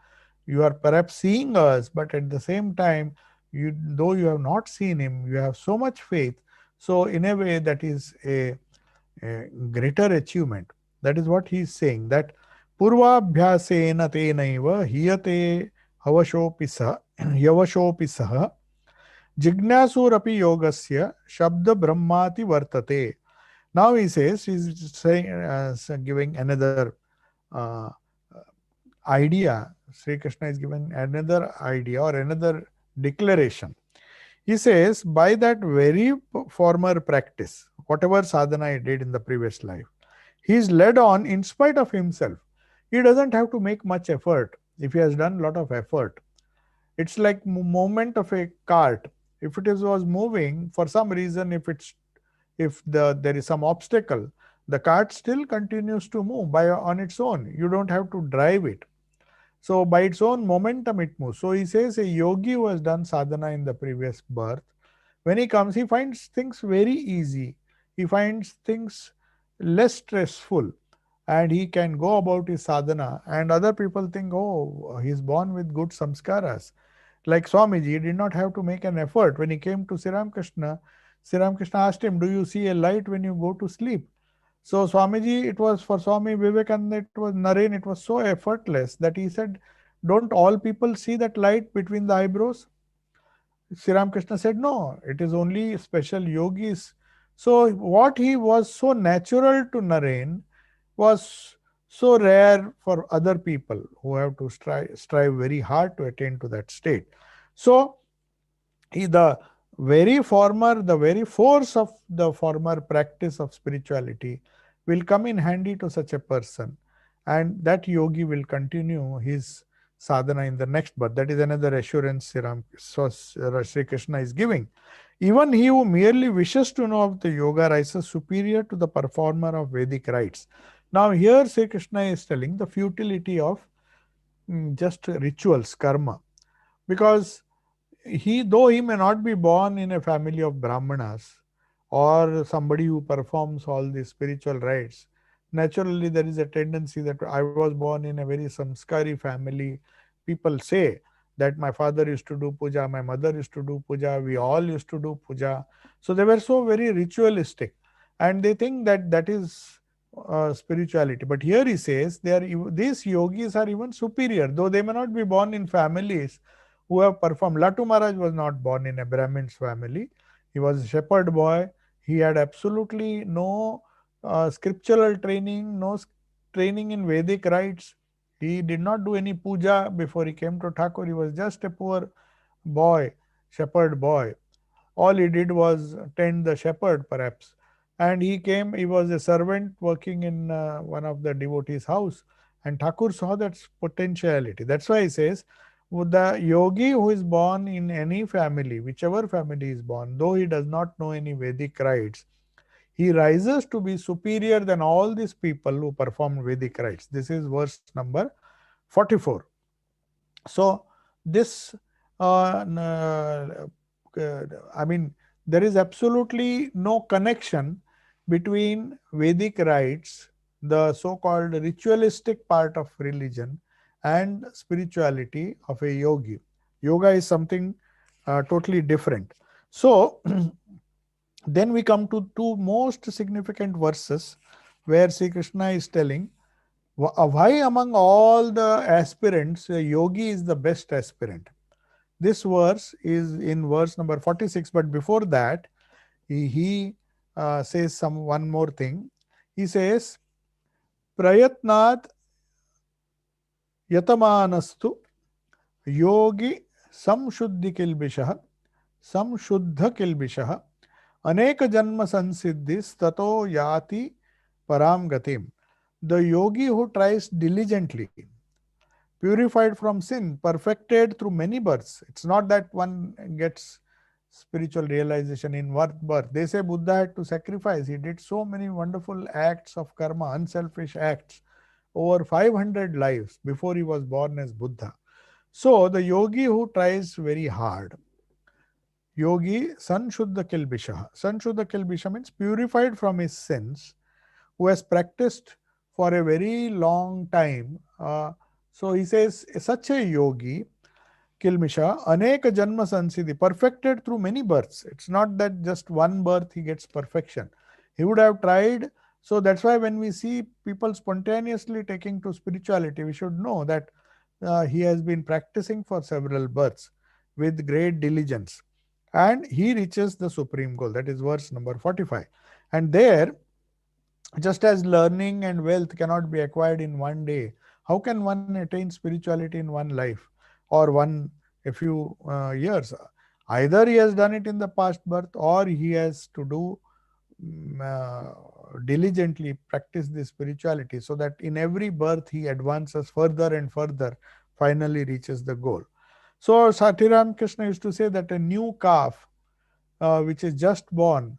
you are perhaps seeing us, but at the same time, though you have not seen him, you have so much faith. So in a way, that is a greater achievement. That is what he is saying, that Purvabhyasena tenaiva hiyate yavashopi saha Jignasurapi yogasya shabda brahmati vartate. Now he says, he's saying, giving another idea. Sri Krishna is giving another idea or another declaration. He says, by that very former practice, whatever sadhana he did in the previous life, he is led on in spite of himself. He doesn't have to make much effort. If he has done a lot of effort, it's like movement of a cart. If it was moving, for some reason, if there is some obstacle, the cart still continues to move on its own. You don't have to drive it. So by its own momentum, it moves. So he says a yogi who has done sadhana in the previous birth, when he comes, he finds things very easy. He finds things less stressful, and he can go about his sadhana. And other people think, oh, he's born with good samskaras. Like Swamiji, he did not have to make an effort. When he came to Sri Ramakrishna asked him, do you see a light when you go to sleep? So Swamiji, it was for Swami Vivekananda, it was Naren, it was so effortless that he said, don't all people see that light between the eyebrows? Sri Ramakrishna said, no, it is only special yogis. So what he was so natural to Naren was so rare for other people who have to strive very hard to attain to that state. So the very force of the former practice of spirituality will come in handy to such a person, and that yogi will continue his sadhana in the next birth. That is another assurance Sri Krishna is giving. Even he who merely wishes to know of the yoga rises superior to the performer of Vedic rites. Now here Sri Krishna is telling the futility of just rituals, karma, because though he may not be born in a family of Brahmanas or somebody who performs all these spiritual rites, naturally there is a tendency that I was born in a very samskari family. People say that my father used to do puja, my mother used to do puja, we all used to do puja. So they were so very ritualistic, and they think that that is spirituality. But here he says these yogis are even superior, though they may not be born in families who have performed. Latu Maharaj was not born in a Brahmin's family. He was a shepherd boy. He had absolutely no scriptural training, no training in Vedic rites. He did not do any puja before he came to Thakur. He was just a poor boy, shepherd boy. All he did was tend the shepherd, perhaps. And he was a servant working in one of the devotees' house. And Thakur saw that potentiality. That's why he says, the yogi who is born in any family, whichever family is born, though he does not know any Vedic rites, he rises to be superior than all these people who perform Vedic rites. This is verse number 44. So this, there is absolutely no connection between Vedic rites, the so-called ritualistic part of religion, and spirituality of a yogi. Yoga is something totally different. So then we come to two most significant verses where Sri Krishna is telling why among all the aspirants, a yogi is the best aspirant. This verse is in verse number 46, but before that, he says one more thing. He says, Prayatnat Yatamanastu Yogi Samshuddhi Kilbishah Samshuddha Kilbishah Aneka Janma Sansiddhis Tato Yati Param Gatim. The yogi who tries diligently, purified from sin, perfected through many births. It's not that one gets spiritual realization in one birth. They say Buddha had to sacrifice. He did so many wonderful acts of karma, unselfish acts, over 500 lives before he was born as Buddha. So the yogi who tries very hard, yogi Sanshuddha Kilbisha. Sanshuddha Kilbisha means purified from his sins, who has practiced for a very long time. So he says, such a yogi, Kilmisha, Aneka Janma Sansiddhi, perfected through many births. It's not that just one birth he gets perfection. He would have tried. So that's why when we see people spontaneously taking to spirituality, we should know that he has been practicing for several births with great diligence. And he reaches the supreme goal. That is verse number 45. And there, just as learning and wealth cannot be acquired in one day, how can one attain spirituality in one life or a few years? Either he has done it in the past birth, or he has to do diligently practice this spirituality, so that in every birth he advances further and further, finally reaches the goal. So Sri Ramakrishna used to say that a new calf which is just born,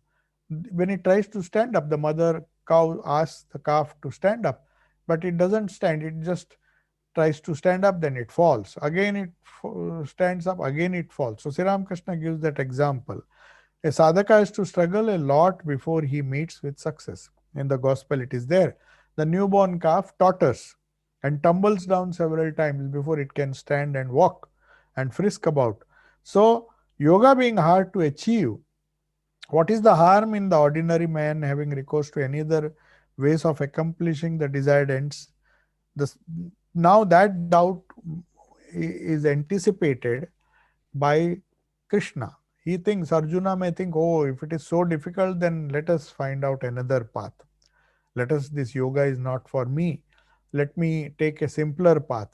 when it tries to stand up, the mother cow asks the calf to stand up, but it doesn't stand. It just tries to stand up, then it falls. Again it stands up, again it falls. So Sri Ramakrishna gives that example. A sadhaka has to struggle a lot before he meets with success. In the gospel it is there. The newborn calf totters and tumbles down several times before it can stand and walk and frisk about. So yoga being hard to achieve, what is the harm in the ordinary man having recourse to any other ways of accomplishing the desired ends. Now that doubt is anticipated by Krishna. He thinks, Arjuna may think, oh, if it is so difficult, then let us find out another path. This yoga is not for me. Let me take a simpler path.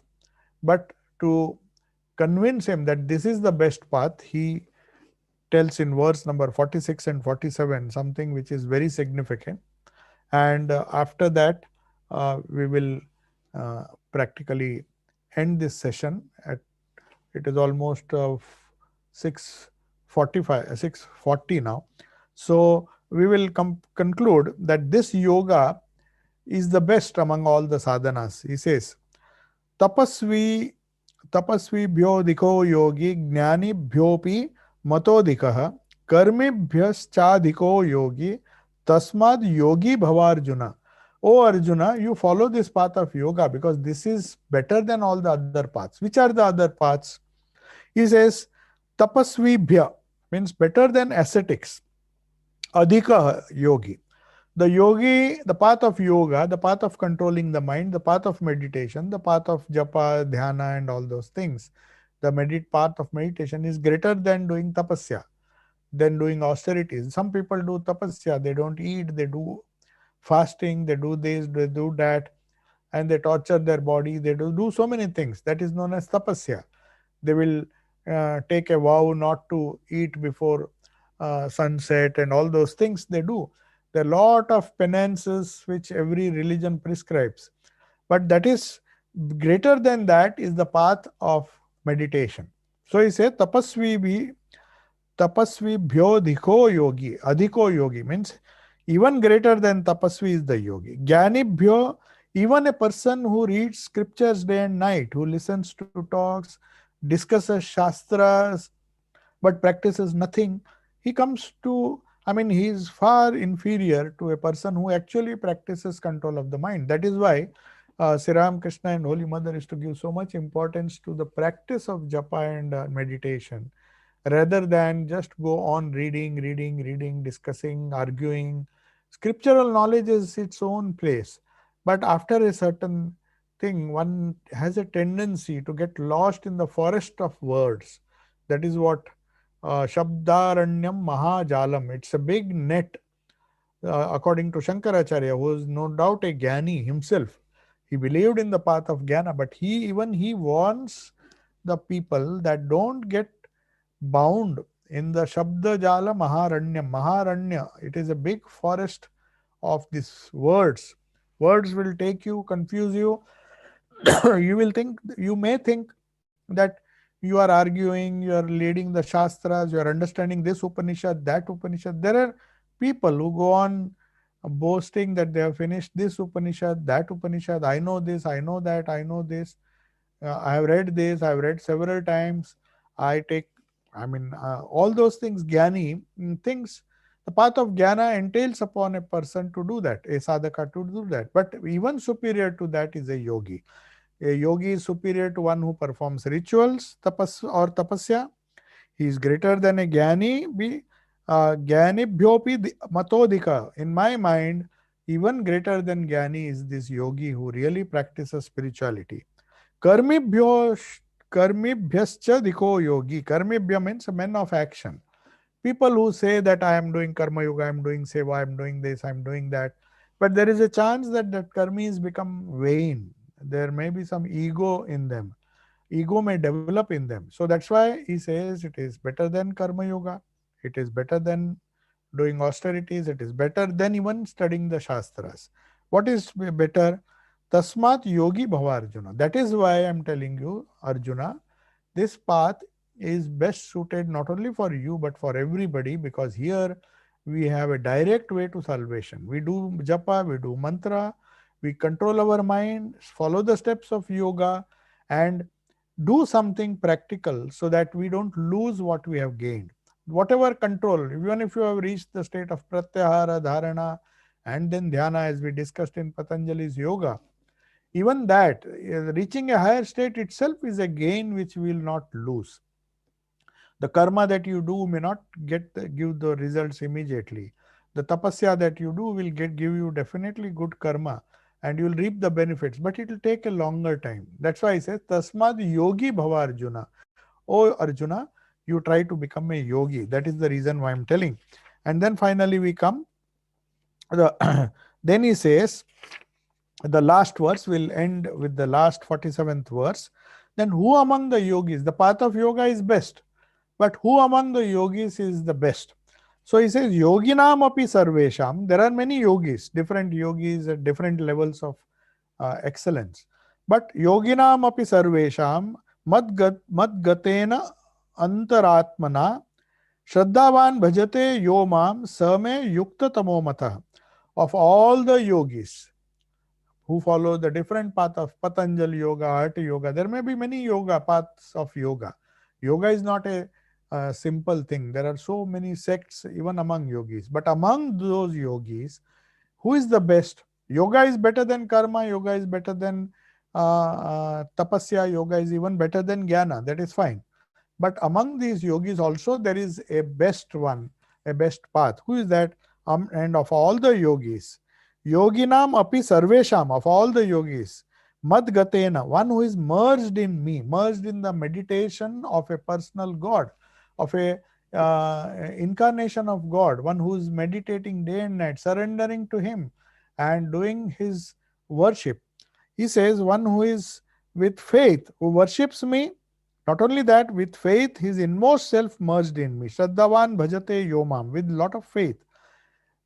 But to convince him that this is the best path, he tells in verse number 46 and 47 something which is very significant. And after that, we will practically end this session. It is almost 6:40 now. So we will conclude that this yoga is the best among all the sadhanas. He says, tapasvi bhyo diko yogi gnani bhyopi matodikah karmibhyaschadiko yogi tasmad yogi bhavarjuna. O Arjuna, you follow this path of yoga because this is better than all the other paths. Which are the other paths? He says, tapasvi bhya means better than ascetics. Adhika yogi. The path of yoga, the path of controlling the mind, the path of meditation, the path of japa, dhyana and all those things. The path of meditation is greater than doing tapasya, than doing austerities. Some people do tapasya, they don't eat, they do fasting, they do this, they do that, and they torture their body, they do so many things. That is known as tapasya. They will take a vow not to eat before sunset and all those things they do. There are a lot of penances which every religion prescribes. But that is greater than that is the path of meditation. So he said, tapasvi bhyo adhiko yogi means even greater than tapasvi is the yogi. Jnani bhyo, even a person who reads scriptures day and night, who listens to talks, discusses shastras, but practices nothing, he comes to, he is far inferior to a person who actually practices control of the mind. That is why Sri Ram Krishna and Holy Mother is to give so much importance to the practice of japa and meditation, rather than just go on reading, discussing, arguing. Scriptural knowledge is its own place. But after a certain thing, one has a tendency to get lost in the forest of words. That is what Shabdaranyam Mahajalam. It's a big net, according to Shankaracharya, who is no doubt a Jnani himself. He believed in the path of Jnana, but he warns the people that don't get bound in the Shabda Jala Maharanyam. Maharanya, it is a big forest of these words. Words will take you, confuse you. You may think that you are arguing, you are reading the Shastras, you are understanding this Upanishad, that Upanishad. There are people who go on boasting that they have finished this Upanishad, that Upanishad. I know this, I know that, I know this. I have read this, I have read several times. All those things, Jnani things. The path of Jnana entails upon a person to do that, a sadhaka to do that. But even superior to that is a yogi. A yogi is superior to one who performs rituals, tapasya. He is greater than a Jnani. Jnani bhyopi matodika. In my mind, even greater than Jnani is this yogi who really practices spirituality. Karmibhyascha diko yogi. Karmibhya means men of action. People who say that I am doing karma yoga, I am doing seva, I am doing this, I am doing that. But there is a chance that karmis become vain. There may be some ego in them. Ego may develop in them. So that's why he says it is better than karma yoga. It is better than doing austerities. It is better than even studying the Shastras. What is better? Tasmat yogi bhava Arjuna. That is why I am telling you, Arjuna, this path is best suited not only for you but for everybody, because here we have a direct way to salvation. We do japa, we do mantra, we control our mind, follow the steps of yoga and do something practical so that we don't lose what we have gained. Whatever control, even if you have reached the state of pratyahara, dharana and then dhyana, as we discussed in Patanjali's yoga, even that, reaching a higher state itself is a gain which we will not lose. The karma that you do may not give the results immediately. The tapasya that you do will give you definitely good karma and you will reap the benefits, but it will take a longer time. That's why I say, Tasmad yogi bhava Arjuna. Oh Arjuna, you try to become a yogi. That is the reason why I'm telling. And then finally we come, then he says, the last verse will end with the last 47th verse. Then who among the yogis, the path of yoga is best, but who among the yogis is the best? So he says, yoginam api sarvesham. There are many yogis, different yogis at different levels of excellence. But yoginam api sarvesham madgatena antaratmana shraddhavan bhajate yomam same yukta tamo matah. Of all the yogis who follow the different path of Patanjali yoga, Hatha yoga, there may be many yoga paths of yoga. Yoga is not a simple thing. There are so many sects even among yogis. But among those yogis, who is the best? Yoga is better than karma. Yoga is better than tapasya. Yoga is even better than jnana. That is fine. But among these yogis also there is a best one, a best path. Who is that? And of all the yogis, yoginam api sarvesham, of all the yogis, madgatena, one who is merged in me, merged in the meditation of a personal God, of a incarnation of God, one who is meditating day and night, surrendering to him and doing his worship. He says, one who is with faith, who worships me. Not only that, with faith, his inmost self merged in me. Shraddhavan bhajate yomam, with lot of faith.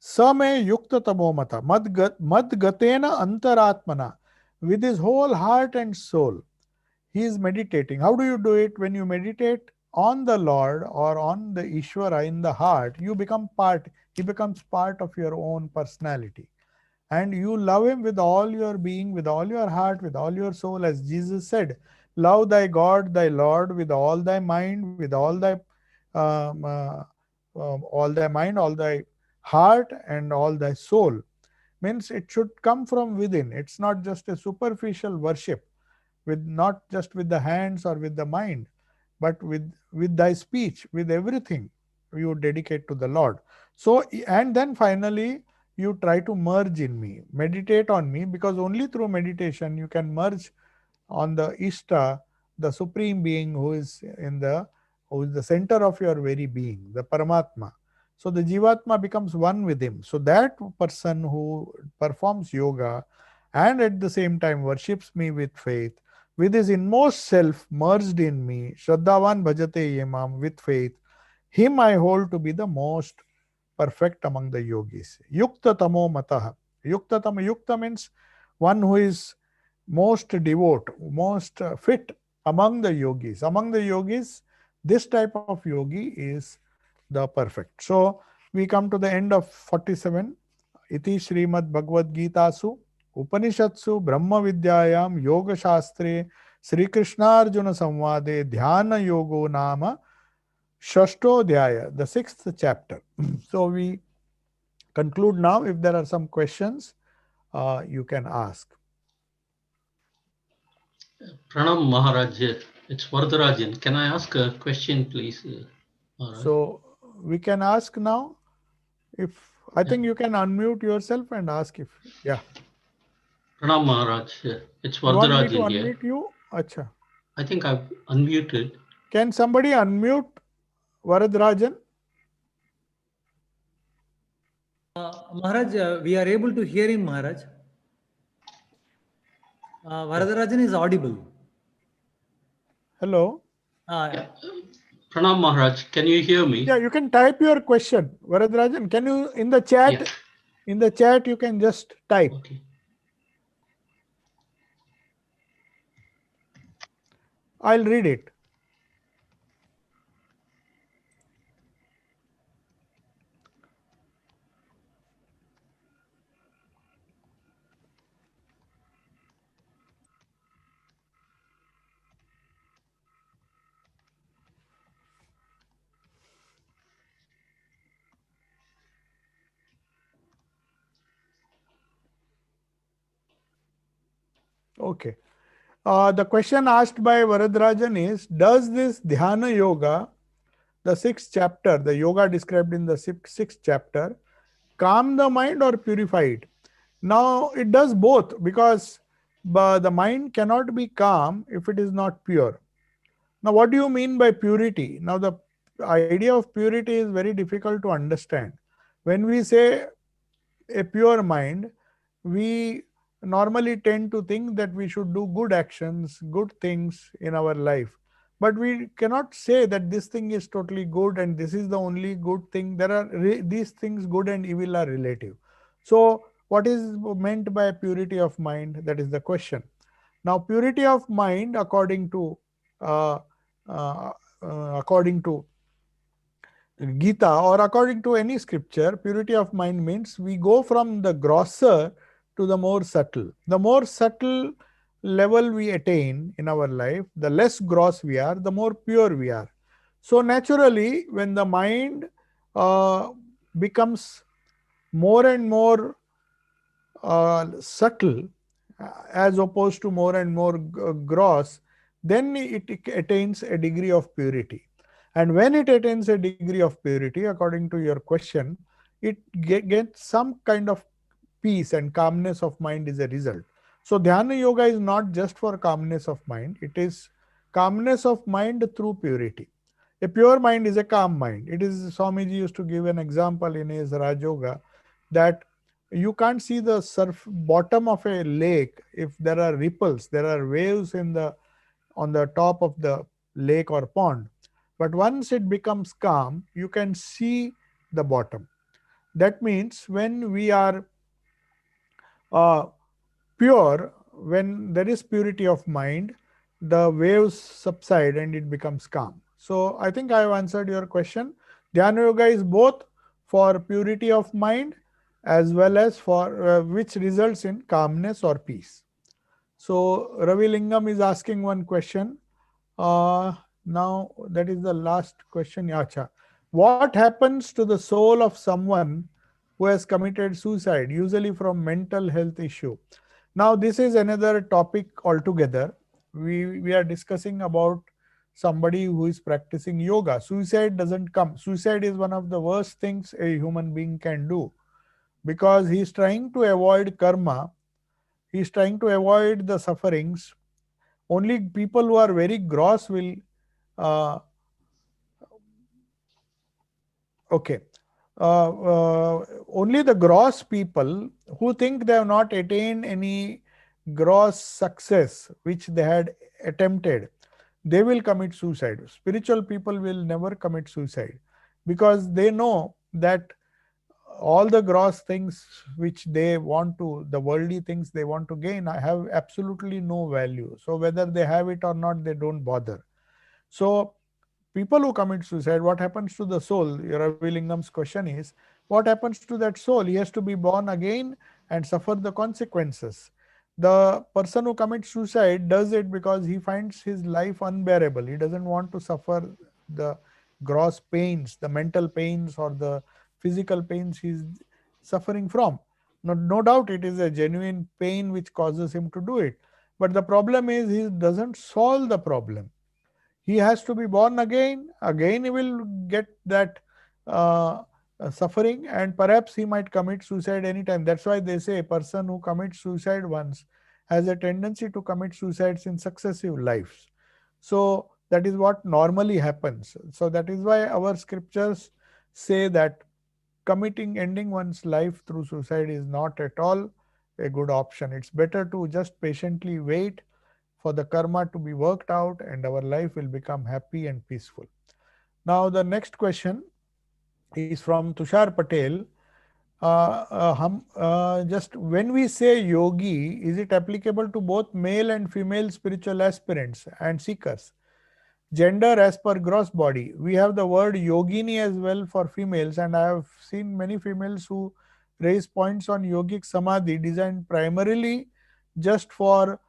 Same yukta tamomata, madgatena antaratmana, with his whole heart and soul. He is meditating. How do you do it? When you meditate on the Lord or on the Ishvara in the heart, you become part, he becomes part of your own personality. And you love him with all your being, with all your heart, with all your soul, as Jesus said, love thy God, thy Lord, with all thy mind, with all thy mind, all thy heart, and all thy soul. Means it should come from within. It's not just a superficial worship, with not just with the hands or with the mind, but with thy speech, with everything you dedicate to the Lord. So, and then finally, you try to merge in me, meditate on me, because only through meditation you can merge on the Ishta, the Supreme Being who is the center of your very being, the Paramatma. So the Jivatma becomes one with him. So that person who performs yoga and at the same time worships me with faith, with his inmost self merged in me, Shraddhavan bhajate yamam, with faith, him I hold to be the most perfect among the yogis. Yukta tamo mataha. Yukta means one who is most devout, most fit among the yogis. Among the yogis, this type of yogi is the perfect. So we come to the end of 47. Iti Srimad Bhagavad Gita Su Upanishatsu Brahma Vidyayam Yoga Shastre Sri Krishna Arjuna Samvade Dhyana Yogo Nama Shashto Dhyaya, the 6th chapter. So we conclude now. If there are some questions, you can ask. Pranam Maharaj, it's Vardarajan. Can I ask a question, please? Maharaj? So we can ask now. If I think you can unmute yourself and ask if Pranam Maharaj, it's you want me to Vardarajan here. unmute you. Acha. I think I've unmuted. Can somebody unmute Varadrajan? Maharaj, we are able to hear him, Maharaj. Varadarajan is audible. Hello. Yeah. Pranam Maharaj, can you hear me? Yeah, you can type your question. Varadrajan, can you in the chat? Yeah. In the chat, you can just type. Okay. I'll read it. Okay. The question asked by Varadrajan is, does this Dhyana Yoga, the 6th chapter, the yoga described in the 6th chapter, calm the mind or purify it? Now it does both, because the mind cannot be calm if it is not pure. Now what do you mean by purity? Now the idea of purity is very difficult to understand. When we say a pure mind, we normally tend to think that we should do good actions, good things in our life. But we cannot say that this thing is totally good and this is the only good thing. There are these things, good and evil, are relative. So what is meant by purity of mind? That is the question. Now purity of mind, according to uh, uh, according to Gita or according to any scripture, purity of mind means we go from the grosser to the more subtle. The more subtle level we attain in our life, the less gross we are, the more pure we are. So naturally, when the mind becomes more and more subtle, as opposed to more and more gross, then it attains a degree of purity. And when it attains a degree of purity, according to your question, it gets some kind of peace and calmness of mind is a result. So Dhyana Yoga is not just for calmness of mind, it is calmness of mind through purity. A pure mind is a calm mind. It is, Swamiji used to give an example in his Raj Yoga, that you can't see the bottom of a lake if there are ripples, there are waves on the top of the lake or pond. But once it becomes calm, you can see the bottom. That means when we are pure, when there is purity of mind, the waves subside and it becomes calm. So I think I have answered your question. Dhyana Yoga is both for purity of mind as well as for which results in calmness or peace. So Ravi Lingam is asking one question. Now that is the last question. Yacha. What happens to the soul of someone who has committed suicide, usually from mental health issue? Now this is another topic altogether. We are discussing about somebody who is practicing yoga. Suicide doesn't come. Suicide is one of the worst things a human being can do, because he is trying to avoid karma. He is trying to avoid the sufferings. Only people who are very gross will only the gross people who think they have not attained any gross success which they had attempted, they will commit suicide. Spiritual people will never commit suicide, because they know that all the gross things which they want to, the worldly things they want to gain, have absolutely no value. So whether they have it or not, they don't bother. So people who commit suicide, what happens to the soul? Ravi Lingam's question is, what happens to that soul? He has to be born again and suffer the consequences. The person who commits suicide does it because he finds his life unbearable. He doesn't want to suffer the gross pains, the mental pains or the physical pains he's suffering from. No doubt it is a genuine pain which causes him to do it. But the problem is he doesn't solve the problem. He has to be born again. Again he will get that suffering, and perhaps he might commit suicide anytime. That's why they say a person who commits suicide once has a tendency to commit suicides in successive lives. So that is what normally happens. So that is why our scriptures say that ending one's life through suicide is not at all a good option. It's better to just patiently wait for the karma to be worked out, and our life will become happy and peaceful. Now the next question is from Tushar Patel. Just when we say yogi, is it applicable to both male and female spiritual aspirants and seekers? Gender as per gross body. We have the word yogini as well for females, and I have seen many females who raise points on yogic samadhi designed primarily just for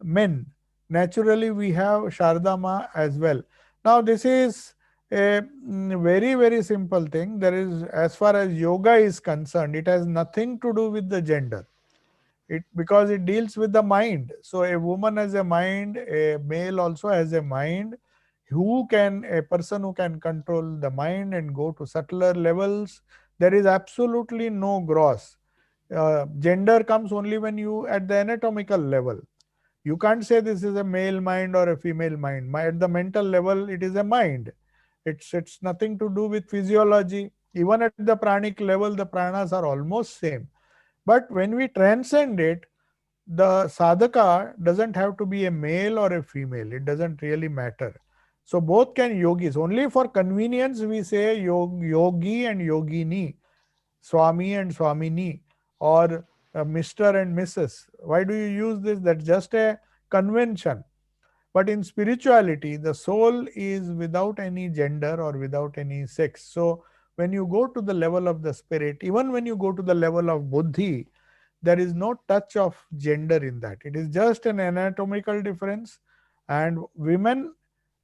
men. Naturally, we have Shardama as well. Now, this is a very, very simple thing. There is, as far as yoga is concerned, it has nothing to do with the gender. Because it deals with the mind. So a woman has a mind, a male also has a mind. A person who can control the mind and go to subtler levels, There is absolutely no gross. Gender comes only when you at the anatomical level. You can't say this is a male mind or a female mind. At the mental level, it is a mind. It's nothing to do with physiology. Even at the pranic level, the pranas are almost same. But when we transcend it, the sadhaka doesn't have to be a male or a female. It doesn't really matter. So both can yogis. Only for convenience we say yogi and yogini, Swami and Swamini, or Mr. and Mrs. Why do you use this? That's just a convention. But in spirituality, the soul is without any gender or without any sex. So when you go to the level of the spirit, even when you go to the level of buddhi, there is no touch of gender in that. It is just an anatomical difference, and women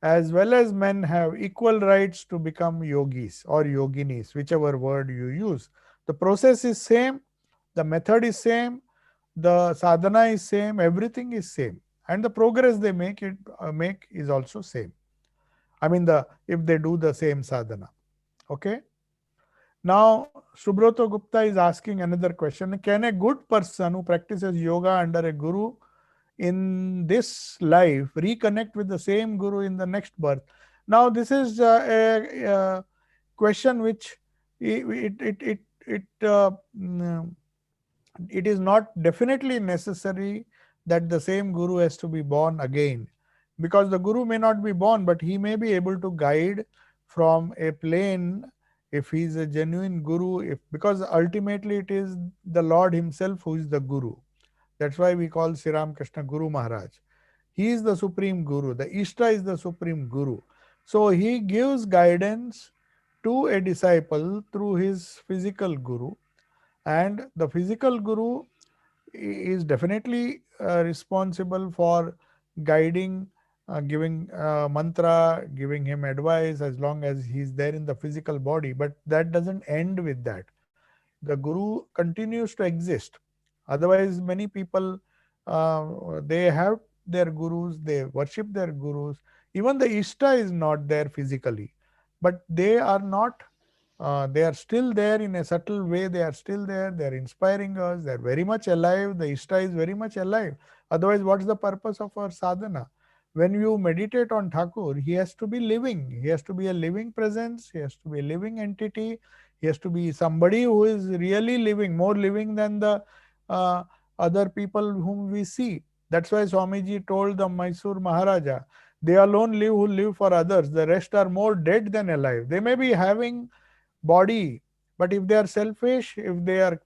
as well as men have equal rights to become yogis or yoginis, whichever word you use. The process is same, the method is same, the sadhana is same, everything is same, and the progress they make is also same. I mean, if they do the same sadhana. Okay. Now, Subroto Gupta is asking another question. Can a good person who practices yoga under a guru in this life reconnect with the same guru in the next birth? Now, this is a question which it is not definitely necessary that the same guru has to be born again, because the guru may not be born, but he may be able to guide from a plane if he is a genuine guru, because ultimately it is the Lord himself who is the guru. That's why we call Sri Ramakrishna Guru Maharaj. He is the supreme guru. The Ishta is the supreme guru. So he gives guidance to a disciple through his physical guru, and the physical guru is definitely responsible for guiding, giving mantra, giving him advice as long as he's there in the physical body. But that doesn't end with that. The guru continues to exist. Otherwise, many people, they have their gurus, they worship their gurus. Even the Ishta is not there physically, but they are not, they are still there in a subtle way. They are still there. They are inspiring us. They are very much alive. The Ishta is very much alive. Otherwise, what's the purpose of our sadhana? When you meditate on Thakur, he has to be living. He has to be a living presence. He has to be a living entity. He has to be somebody who is really living, more living than the uh, other people whom we see. That's why Swamiji told the Mysore Maharaja, they alone live who live for others. The rest are more dead than alive. They may be having body, but if they are selfish, if they are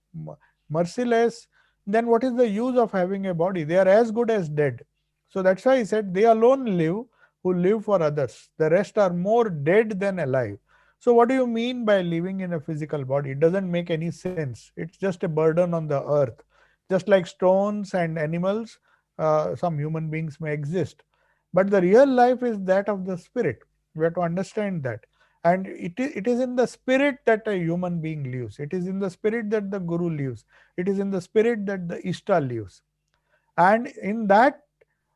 merciless, then what is the use of having a body? They are as good as dead. So that's why he said, they alone live who live for others. The rest are more dead than alive. So what do you mean by living in a physical body? It doesn't make any sense. It's just a burden on the earth. Just like stones and animals, some human beings may exist. But the real life is that of the spirit. We have to understand that. And it is in the spirit that a human being lives. It is in the spirit that the guru lives. It is in the spirit that the Ishta lives. And in that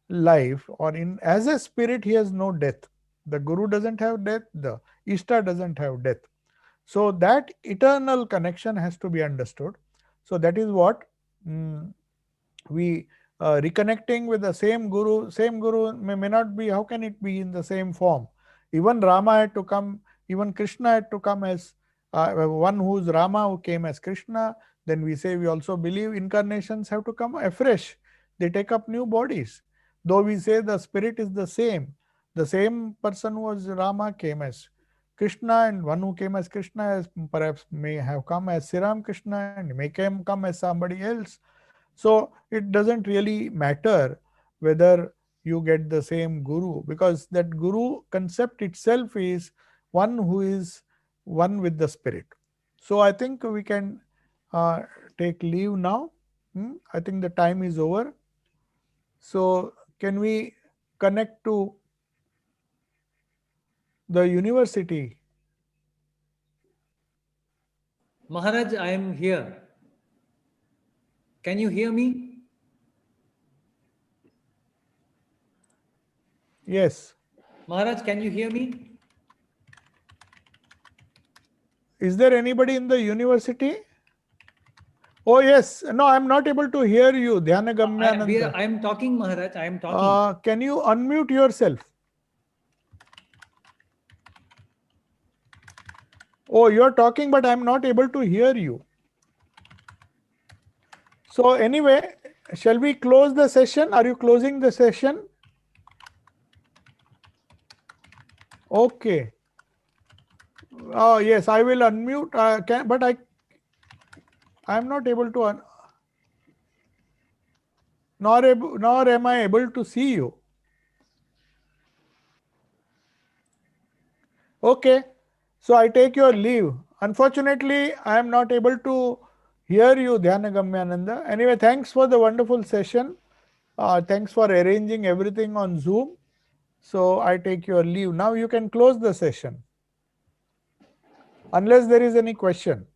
life, or in as a spirit, he has no death. The guru doesn't have death. The Ishta doesn't have death. So that eternal connection has to be understood. So that is what we reconnecting with the same guru. Same guru may not be. How can it be in the same form? Even Rama had to come. Even Krishna had to come as one who is Rama, who came as Krishna. Then we say we also believe incarnations have to come afresh. They take up new bodies. Though we say the spirit is the same person who was Rama came as Krishna, and one who came as Krishna as perhaps may have come as Sri Ramakrishna and may come as somebody else. So it doesn't really matter whether you get the same guru, because that guru concept itself is one who is one with the spirit. So I think we can take leave now. I think the time is over. So can we connect to the university? Maharaj, I am here. Can you hear me? Yes. Maharaj, can you hear me? Is there anybody in the university? Oh yes, no, I'm not able to hear you, Dhyanagamyananda. I am talking, Maharaj. I am talking. Can you unmute yourself? Oh, you're talking, but I'm not able to hear you. So anyway, shall we close the session? Are you closing the session? Okay. Oh yes, I will unmute. But I'm not able to. Nor am I able to see you. Okay. So I take your leave. Unfortunately, I am not able to hear you, Dhyanagamyananda. Anyway, thanks for the wonderful session. Thanks for arranging everything on Zoom. So I take your leave. Now you can close the session. Unless there is any question.